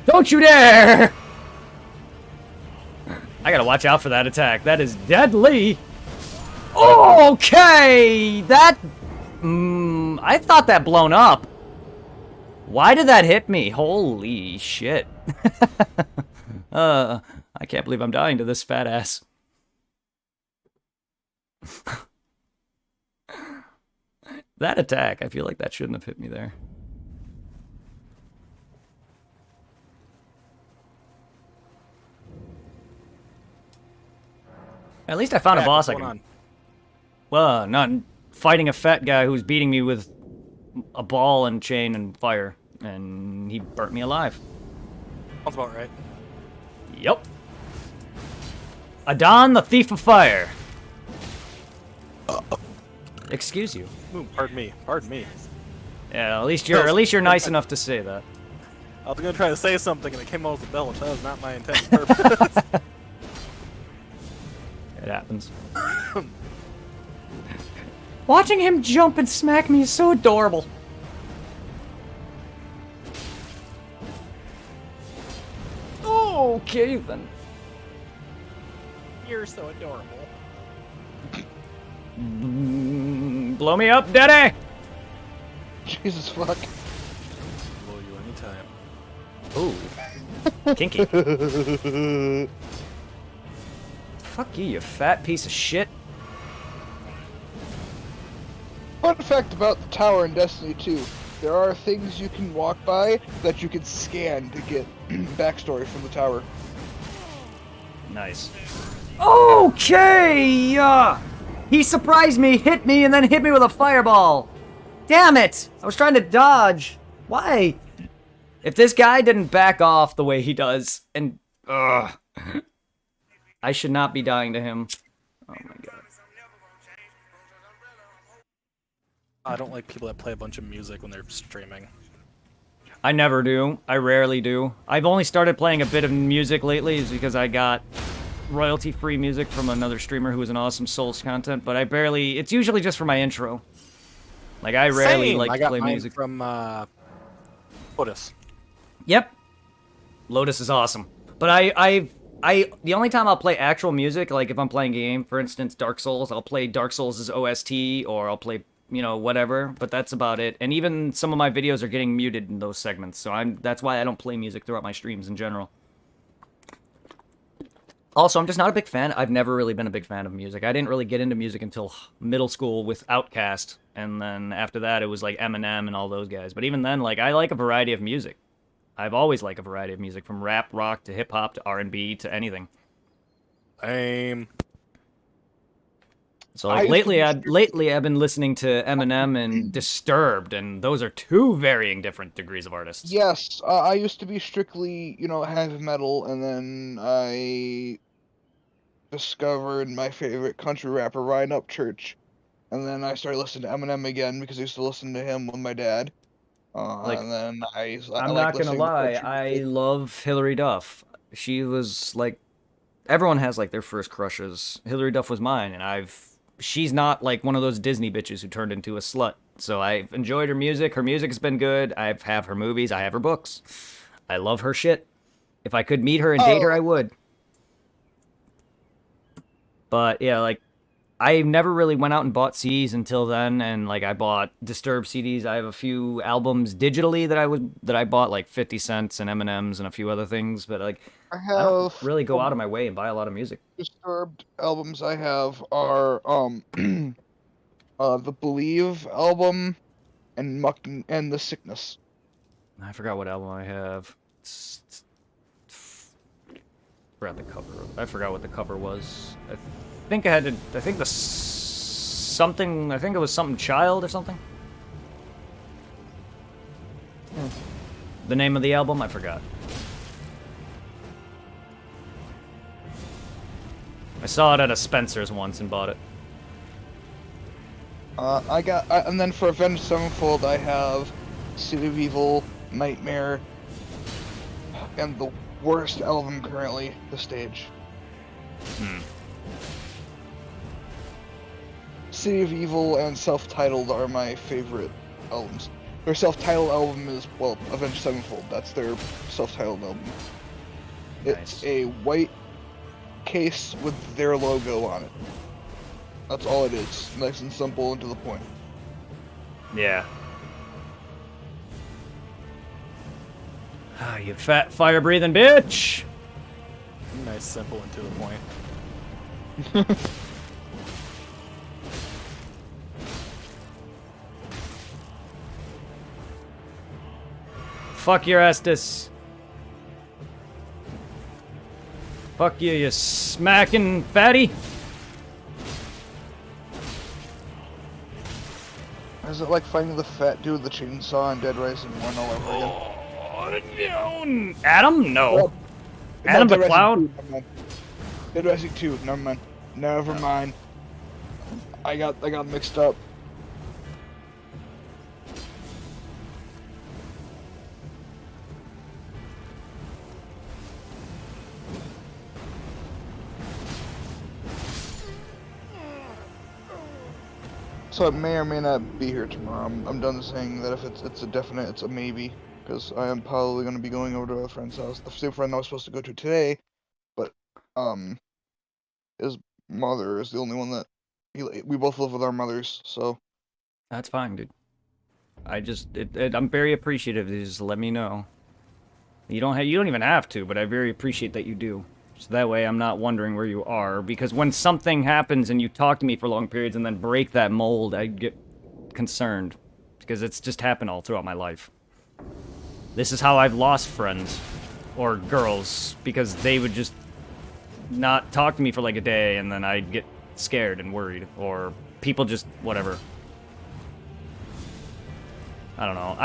Speaker 2: Don't you dare! I gotta watch out for that attack. That is deadly! Okay! That... I thought that blown up. Why did that hit me? Holy shit. I can't believe I'm dying to this fat ass. That attack, I feel like that shouldn't have hit me there. At least I found a boss I can... Well, not fighting a fat guy who's beating me with a ball and chain and fire. And he burnt me alive.
Speaker 5: Sounds about right.
Speaker 2: Yep. Adon, the Thief of Fire. Excuse you.
Speaker 5: Ooh, pardon me. Pardon me.
Speaker 2: Yeah, at least you're nice enough to say that.
Speaker 5: I was gonna try to say something and it came out with a belch. That was not my intended purpose.
Speaker 2: It happens. Watching him jump and smack me is so adorable. Okay then.
Speaker 5: You're so adorable.
Speaker 2: Blow me up, daddy!
Speaker 4: Jesus fuck.
Speaker 5: Blow you anytime.
Speaker 2: Ooh. Kinky. Fuck you, you fat piece of shit.
Speaker 4: Fun fact about the tower in Destiny 2. There are things you can walk by that you can scan to get backstory from the tower.
Speaker 2: Nice. Okay! He surprised me, hit me, and then hit me with a fireball. Damn it! I was trying to dodge. Why? If this guy didn't back off the way he does, and... I should not be dying to him. Oh my god.
Speaker 5: I don't like people that play a bunch of music when they're streaming.
Speaker 2: I never do. I rarely do. I've only started playing a bit of music lately is because I got royalty-free music from another streamer who is an awesome Souls content, but I barely... It's usually just for my intro. Like, I rarely
Speaker 5: Same.
Speaker 2: like
Speaker 5: I
Speaker 2: to
Speaker 5: got
Speaker 2: play
Speaker 5: mine
Speaker 2: music.
Speaker 5: from Lotus.
Speaker 2: Yep. Lotus is awesome. But the only time I'll play actual music, like if I'm playing a game, for instance, Dark Souls, I'll play Dark Souls' OST, or I'll play, you know, whatever, but that's about it. And even some of my videos are getting muted in those segments, so that's why I don't play music throughout my streams in general. Also, I'm just not a big fan. I've never really been a big fan of music. I didn't really get into music until middle school with Outkast, and then after that it was like Eminem and all those guys. But even then, like, I like a variety of music. I've always liked a variety of music, from rap, rock, to hip-hop, to R&B, to anything. So
Speaker 4: I
Speaker 2: like
Speaker 4: used to be
Speaker 2: lately I've been listening to Eminem and Disturbed, and those are two varying different degrees of artists.
Speaker 4: Yes, I used to be strictly, heavy metal, and then I discovered my favorite country rapper, Ryan Upchurch, and then I started listening to Eminem again because I used to listen to him with my dad.
Speaker 2: Like,
Speaker 4: And then I
Speaker 2: I'm
Speaker 4: like
Speaker 2: not gonna
Speaker 4: listening to
Speaker 2: lie,
Speaker 4: country
Speaker 2: I
Speaker 4: music.
Speaker 2: love Hilary Duff. She was like, everyone has like their first crushes. Hilary Duff was mine, and she's not like one of those Disney bitches who turned into a slut. So I've enjoyed her music. Her music has been good. I have her movies. I have her books. I love her shit. If I could meet her and date her, I
Speaker 4: Oh,
Speaker 2: would. But yeah, like I never really went out and bought CDs until then, and like I bought Disturbed CDs. I have a few albums digitally that I bought, like 50 Cents and Eminem's and a few other things. But like
Speaker 4: I
Speaker 2: I don't
Speaker 4: have
Speaker 2: really go out of my way and buy a lot of music.
Speaker 4: Disturbed albums I have are the Believe album and and The Sickness.
Speaker 2: I forgot what album I have. Forgot the cover. I forgot what the cover was. I think I had to. I think the something. I think it was something Child or something. The name of the album, I forgot. I saw it at a Spencer's once and bought it.
Speaker 4: And then for Avenged Sevenfold, I have City of Evil, Nightmare, and the worst album currently, The Stage. City of Evil and Self-Titled are my favorite albums. Their self-titled album is, well, Avenged Sevenfold. That's their self-titled album. It's
Speaker 2: Nice.
Speaker 4: a white case with their logo on it. That's all it is. Nice and simple and to the point.
Speaker 2: Yeah. Ah, you fat fire-breathing bitch!
Speaker 5: Nice, simple, and to the point.
Speaker 2: Fuck your Estes. Fuck you, you smacking fatty.
Speaker 4: Is it like finding the fat dude with the chainsaw in Dead Rising 1 all over again?
Speaker 2: Adam? No.
Speaker 4: Well,
Speaker 2: Adam
Speaker 4: no,
Speaker 2: the Cloud?
Speaker 4: 2, never mind. Dead Rising 2, never mind. Never mind. I got mixed up. So it may or may not be here tomorrow. I'm done saying that if it's a definite, it's a maybe, because I am probably going to be going over to a friend's house. The same friend I was supposed to go to today, but his mother is the only one that we both live with our mothers, so.
Speaker 2: That's fine, dude. I'm very appreciative. You just let me know. You don't even have to, but I very appreciate that you do. So that way I'm not wondering where you are, because when something happens and you talk to me for long periods and then break that mold, I get concerned, because it's just happened all throughout my life. This is how I've lost friends, or girls, because they would just not talk to me for like a day and then I'd get scared and worried, or people just, whatever. I don't know.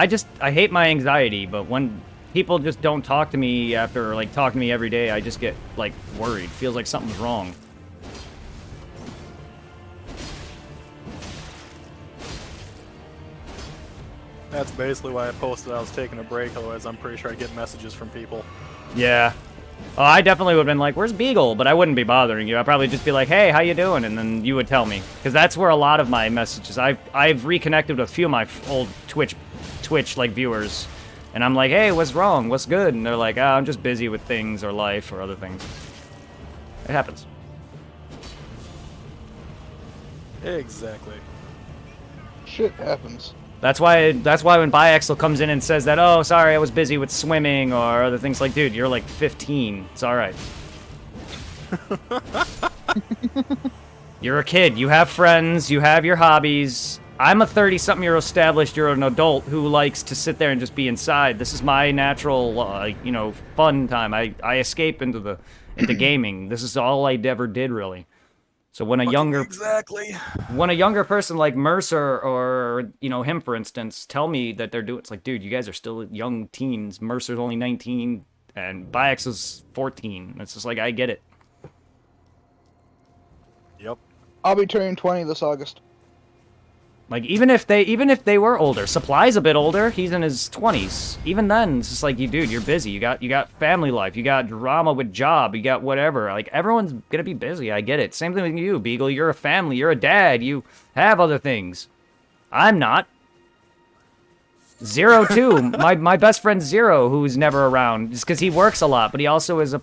Speaker 2: I hate my anxiety, but when people just don't talk to me after, like, talking to me every day, I just get, like, worried. Feels like something's wrong.
Speaker 5: That's basically why I posted I was taking a break, otherwise I'm pretty sure I'd get messages from people.
Speaker 2: Yeah. Oh, I definitely would have been like, where's Beagle? But I wouldn't be bothering you. I'd probably just be like, hey, how you doing? And then you would tell me. Because that's where a lot of my messages... I've reconnected with a few of my old Twitch like, viewers. And I'm like, hey, what's wrong? What's good? And they're like, oh, I'm just busy with things or life or other things. It happens.
Speaker 5: Exactly.
Speaker 4: Shit happens.
Speaker 2: That's why when Biaxel comes in and says that, oh, sorry, I was busy with swimming or other things, like, dude, you're like 15. It's alright. You're a kid. You have friends. You have your hobbies. I'm a 30-something-year established. You're an adult who likes to sit there and just be inside. This is my natural, fun time. I escape into gaming. This is all I ever did, really. So when a
Speaker 5: Exactly.
Speaker 2: younger person like Mercer or him for instance tell me that they're doing, it's like, dude, you guys are still young teens. Mercer's only 19 and Bayek is 14. It's just like, I get it.
Speaker 5: Yep.
Speaker 4: I'll be turning 20 this August.
Speaker 2: Like, even if they were older, Supply's a bit older. He's in his 20s. Even then, it's just like, dude, you're busy. You got family life. You got drama with job. You got whatever. Like, everyone's gonna be busy. I get it. Same thing with you, Beagle. You're a family. You're a dad. You have other things. I'm not. Zero too. my best friend Zero, who's never around, just because he works a lot, but he also is a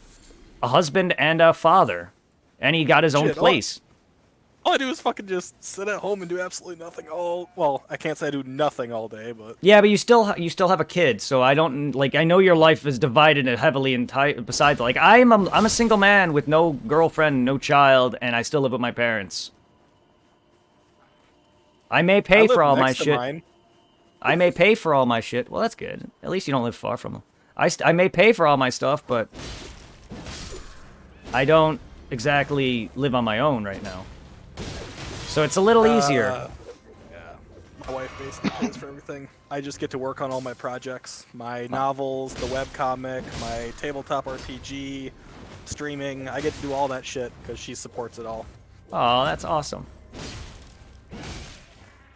Speaker 2: husband and a father, and he got his own place.
Speaker 5: All I do is fucking just sit at home and do absolutely nothing well, I can't say I do nothing all day, but...
Speaker 2: Yeah, but you still have a kid, so I don't, like, I know your life is divided heavily besides, like, I'm a single man with no girlfriend, no child, and I still live with my parents. I may pay for all my shit.
Speaker 5: Mine.
Speaker 2: I may pay for all my shit. Well, that's good. At least you don't live far from them. I may pay for all my stuff, but I don't exactly live on my own right now. So it's a little easier.
Speaker 5: Yeah, my wife basically pays for everything. I just get to work on all my projects. My novels, the webcomic, my tabletop RPG, streaming. I get to do all that shit because she supports it all.
Speaker 2: Oh, that's awesome.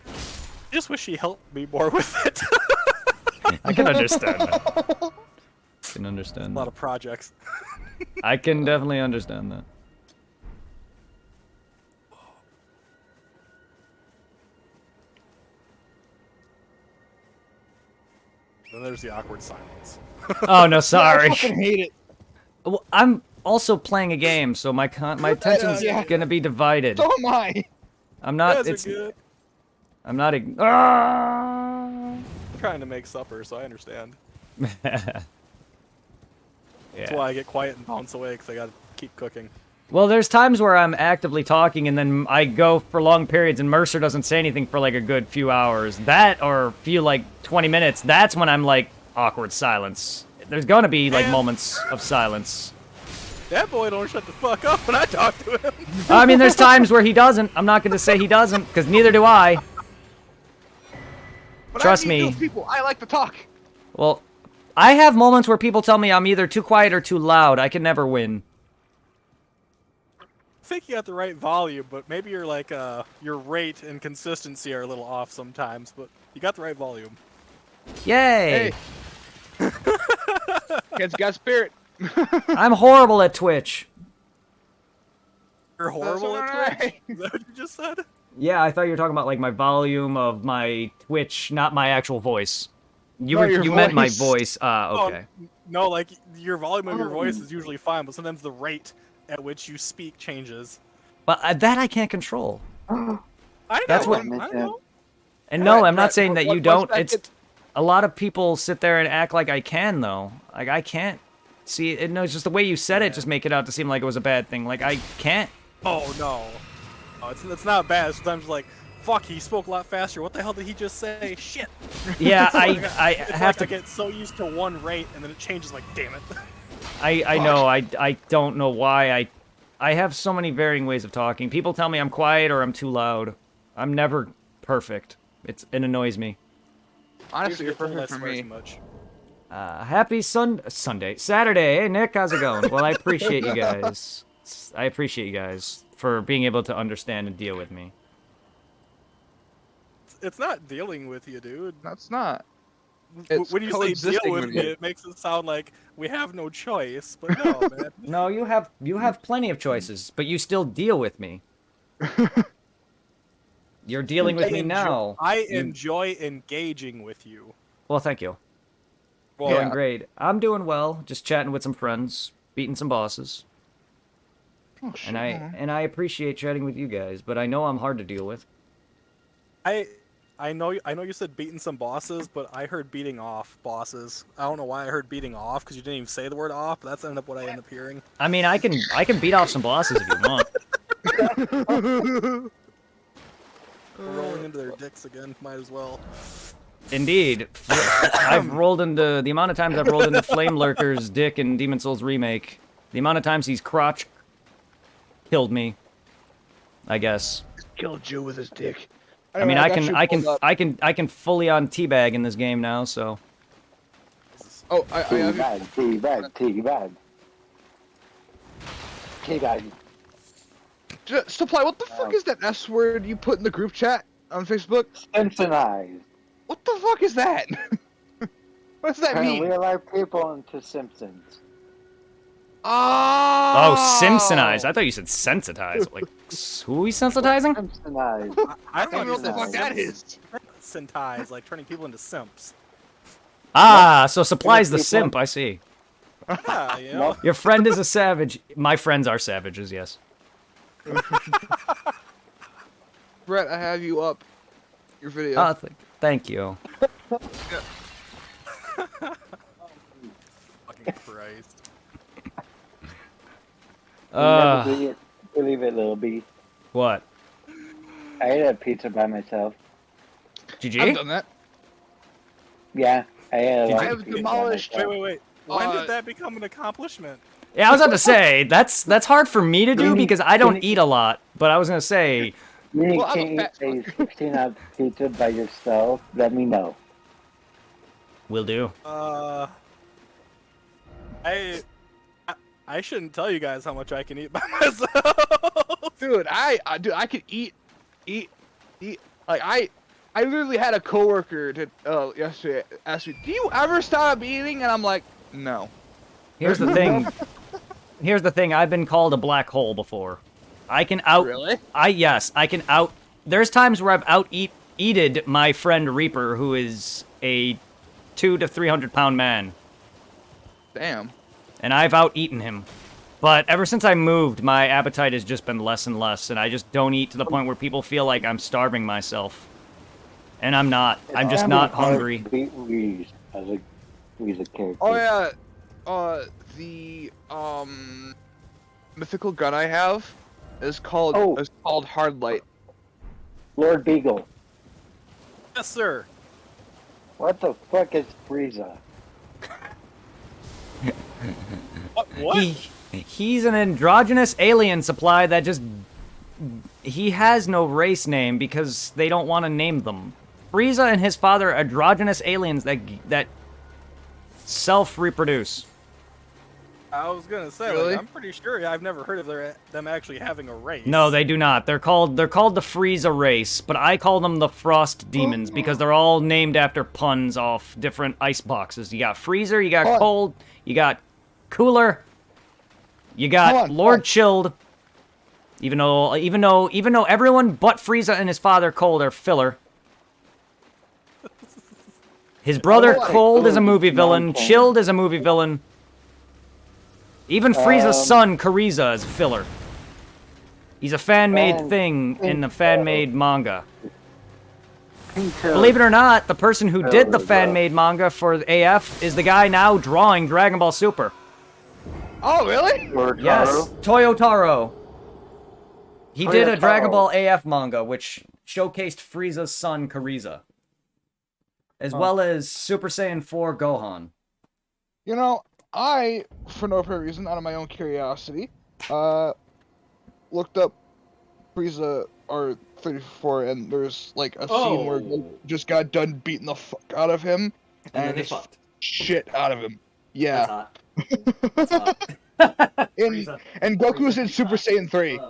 Speaker 5: I just wish she helped me more with it.
Speaker 2: I can understand that. I can understand
Speaker 5: A lot
Speaker 2: that.
Speaker 5: of projects.
Speaker 2: I can definitely understand that.
Speaker 5: Then there's the awkward silence.
Speaker 2: Oh no, sorry.
Speaker 4: I fucking hate it.
Speaker 2: Well, I'm also playing a game, so my attention's
Speaker 4: Yeah.
Speaker 2: gonna be divided.
Speaker 4: So am I.
Speaker 2: I'm not.
Speaker 5: You
Speaker 2: It's.
Speaker 5: guys are good.
Speaker 2: I'm not.
Speaker 5: I'm trying to make supper, so I understand. That's
Speaker 2: Yeah.
Speaker 5: why I get quiet and bounce away, because I gotta keep cooking.
Speaker 2: Well, there's times where I'm actively talking and then I go for long periods and Mercer doesn't say anything for like a good few hours. That, or few like 20 minutes, that's when I'm like, awkward silence. There's gonna be like
Speaker 5: Man.
Speaker 2: moments of silence.
Speaker 5: That boy don't shut the fuck up when I talk to him.
Speaker 2: I mean, there's times where he doesn't. I'm not gonna say he doesn't, because neither do I.
Speaker 4: But
Speaker 2: Trust
Speaker 4: I need
Speaker 2: me.
Speaker 4: those people. I like to talk.
Speaker 2: Well, I have moments where people tell me I'm either too quiet or too loud. I can never win.
Speaker 5: I think you got the right volume, but maybe your like your rate and consistency are a little off sometimes. But you got the right volume.
Speaker 2: Yay!
Speaker 4: Hey. Kid's got spirit.
Speaker 2: I'm horrible at Twitch.
Speaker 5: You're horrible
Speaker 4: That's
Speaker 5: at Twitch.
Speaker 4: alright.
Speaker 5: Is that what you just said?
Speaker 2: Yeah, I thought you were talking about like my volume of my Twitch, not my actual voice. You
Speaker 4: No, your
Speaker 2: meant my
Speaker 4: voice.
Speaker 2: voice. Okay.
Speaker 5: No, like your volume of your voice is usually fine, but sometimes the rate at which you speak changes.
Speaker 2: But that I can't control.
Speaker 5: I know.
Speaker 2: That's what-
Speaker 5: I know.
Speaker 2: And no, I'm not
Speaker 4: Brett,
Speaker 2: saying that you
Speaker 4: once
Speaker 2: don't.
Speaker 4: that
Speaker 2: It's
Speaker 4: gets-
Speaker 2: a lot of people sit there and act like I can though. Like I can't. See, no, it's just the way you said it just make it out to seem like it was a bad thing. Like I can't.
Speaker 5: Oh no. Oh, it's not bad. Sometimes like, fuck, he spoke a lot faster. What the hell did he just say? Shit.
Speaker 2: Yeah,
Speaker 5: So, like,
Speaker 2: I
Speaker 5: it's
Speaker 2: have
Speaker 5: like
Speaker 2: to.
Speaker 5: I get so used to one rate and then it changes. Like, damn it.
Speaker 2: I know. I don't know why. I have so many varying ways of talking. People tell me I'm quiet or I'm too loud. I'm never perfect. It annoys me.
Speaker 4: Honestly, you're
Speaker 5: Usually
Speaker 4: perfect
Speaker 5: I
Speaker 4: for
Speaker 5: swear
Speaker 4: me.
Speaker 5: too much.
Speaker 2: Happy Saturday. Hey Nick, how's it going? Well, I appreciate you guys. I appreciate you guys for being able to understand and deal with me.
Speaker 5: It's not dealing with you, dude.
Speaker 4: That's not. It's
Speaker 5: When you say deal
Speaker 4: coexisting
Speaker 5: with
Speaker 4: with
Speaker 5: me,
Speaker 4: you.
Speaker 5: it makes it sound like we have no choice. But no, man.
Speaker 2: No, you have plenty of choices, but you still deal with me. You're dealing with me now.
Speaker 5: I enjoy engaging with you.
Speaker 2: Well, thank you.
Speaker 5: Well,
Speaker 2: Doing great. I'm doing well. Just chatting with some friends, beating some bosses,
Speaker 4: Oh, shit,
Speaker 2: and
Speaker 4: man.
Speaker 2: I appreciate chatting with you guys. But I know I'm hard to deal with.
Speaker 5: I know you said beating some bosses, but I heard beating off bosses. I don't know why I heard beating off because you didn't even say the word off. But that's ended up what I end up hearing.
Speaker 2: I mean, I can beat off some bosses if you want.
Speaker 5: Rolling into their dicks again, might as well.
Speaker 2: Indeed, I've rolled into the amount of times I've rolled into Flame Lurker's dick in Demon Souls remake. The amount of times he's crotch killed me. I guess.
Speaker 4: Kill Jew with his dick.
Speaker 2: I mean,
Speaker 4: Anyway, got you pulled up.
Speaker 2: I can fully on teabag in this game now, so.
Speaker 4: Oh, I have you.
Speaker 6: Teabag.
Speaker 4: Supply, what the fuck is that S word you put in the group chat on Facebook?
Speaker 6: Simpsonized.
Speaker 4: What the fuck is that? What does that
Speaker 6: Turn
Speaker 4: mean?
Speaker 6: real life people into Simpsons.
Speaker 2: Oh, Simpsonized. I thought you said sensitized. Like, who are we sensitizing?
Speaker 6: Simpsonized.
Speaker 5: I
Speaker 4: I don't know what the fuck that is.
Speaker 5: Sentize, like turning people into simps.
Speaker 2: Ah, so Supply's the simp, I see.
Speaker 5: Yeah, you know.
Speaker 2: Your friend is a savage. My friends are savages, yes.
Speaker 4: Brett, I have you up. Your video.
Speaker 2: Oh, thank you.
Speaker 5: Fucking Christ.
Speaker 6: Believe it, little B.
Speaker 2: What?
Speaker 6: I ate a pizza by myself.
Speaker 4: I've
Speaker 2: GG?
Speaker 4: done that.
Speaker 6: Yeah, I ate a
Speaker 4: I
Speaker 6: large
Speaker 4: have
Speaker 6: pizza by
Speaker 4: demolished.
Speaker 6: myself.
Speaker 5: Wait. When
Speaker 4: Uh,
Speaker 5: did that become an accomplishment?
Speaker 2: Yeah, I was about to say, that's hard for me to do because I don't eat a lot. But I was going to say,
Speaker 6: You
Speaker 4: Well, I'm a
Speaker 6: can't
Speaker 4: fat
Speaker 6: eat a 16-ounce pizza by yourself? Let me know.
Speaker 2: will do.
Speaker 5: I shouldn't tell you guys how much I can eat by myself.
Speaker 4: Dude, I could eat. Like I literally had a coworker yesterday ask me, "Do you ever stop eating?" And I'm like, "No."
Speaker 2: Here's the thing. Here's the thing. I've been called a black hole before. I can out.
Speaker 4: Really?
Speaker 2: Yes, I can out. There's times where I've eated my friend Reaper, who is a 200 to 300 pound man,
Speaker 4: Damn.
Speaker 2: and I've out-eaten him. But ever since I moved, my appetite has just been less and less, and I just don't eat to the point where people feel like I'm starving myself. And I'm not. I'm just not hungry.
Speaker 6: Beat Reese as a character.
Speaker 4: Oh yeah. The mythical gun I have is called Hard Light.
Speaker 6: Lord Beagle.
Speaker 5: Yes, sir.
Speaker 6: What the fuck is Frieza?
Speaker 5: What?
Speaker 2: He's an androgynous alien supply that just... He has no race name because they don't want to name them. Frieza and his father are androgynous aliens that self-reproduce.
Speaker 5: I was gonna say,
Speaker 4: Really?
Speaker 5: like, I'm pretty sure I've never heard of them actually having a race.
Speaker 2: No, they do not. They're called the Frieza race, but I call them the Frost Demons because they're all named after puns off different ice boxes. You got Freezer, you got Cold, you got Cooler, you got Lord Chilled. Even though everyone but Frieza and his father Cold are filler. His brother Cold is a movie villain. Chilled is a movie villain. Even Frieza's son Kuriza is filler. He's a fan-made thing in the fan-made manga. Believe it or not, the person who did the fan-made manga for AF is the guy now drawing Dragon Ball Super.
Speaker 4: Oh really?
Speaker 2: Yes, Toyotaro. He did a Dragon Ball AF manga, which showcased Frieza's son Kuriza, as well as Super Saiyan 4 Gohan.
Speaker 4: You know, I, for no apparent reason, out of my own curiosity, looked up Frieza R34, and there's like a scene where they just got done beating the fuck out of him, and
Speaker 2: they
Speaker 4: just
Speaker 2: fucked.
Speaker 4: shit out of him. Yeah.
Speaker 2: That's hot.
Speaker 4: And Goku's in Super Saiyan 3.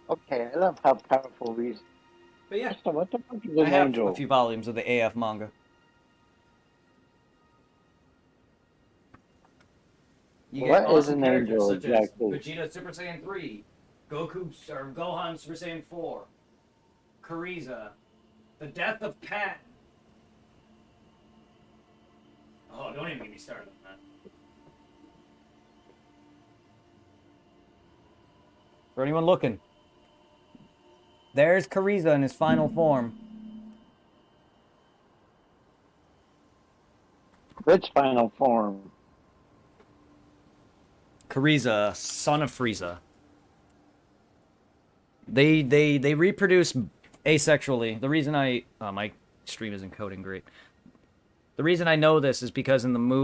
Speaker 6: Okay, I love how powerful Reese.
Speaker 2: But yeah,
Speaker 6: So what the fuck is
Speaker 2: I
Speaker 6: an
Speaker 2: have
Speaker 6: angel?
Speaker 2: a few volumes of the AF manga. You
Speaker 6: What
Speaker 2: get
Speaker 6: is
Speaker 2: awesome
Speaker 6: an
Speaker 2: characters
Speaker 6: angel
Speaker 2: such as
Speaker 6: exactly?
Speaker 2: Vegeta Super Saiyan 3, Gohan Super Saiyan 4, Kuriza, the death of Pat. Oh, don't even get me started on that. For anyone looking, there's Kuriza in his final form.
Speaker 6: Which final form?
Speaker 2: Kuriza, son of Frieza. They reproduce asexually. The reason my stream isn't coding great. The reason I know this is because in the movie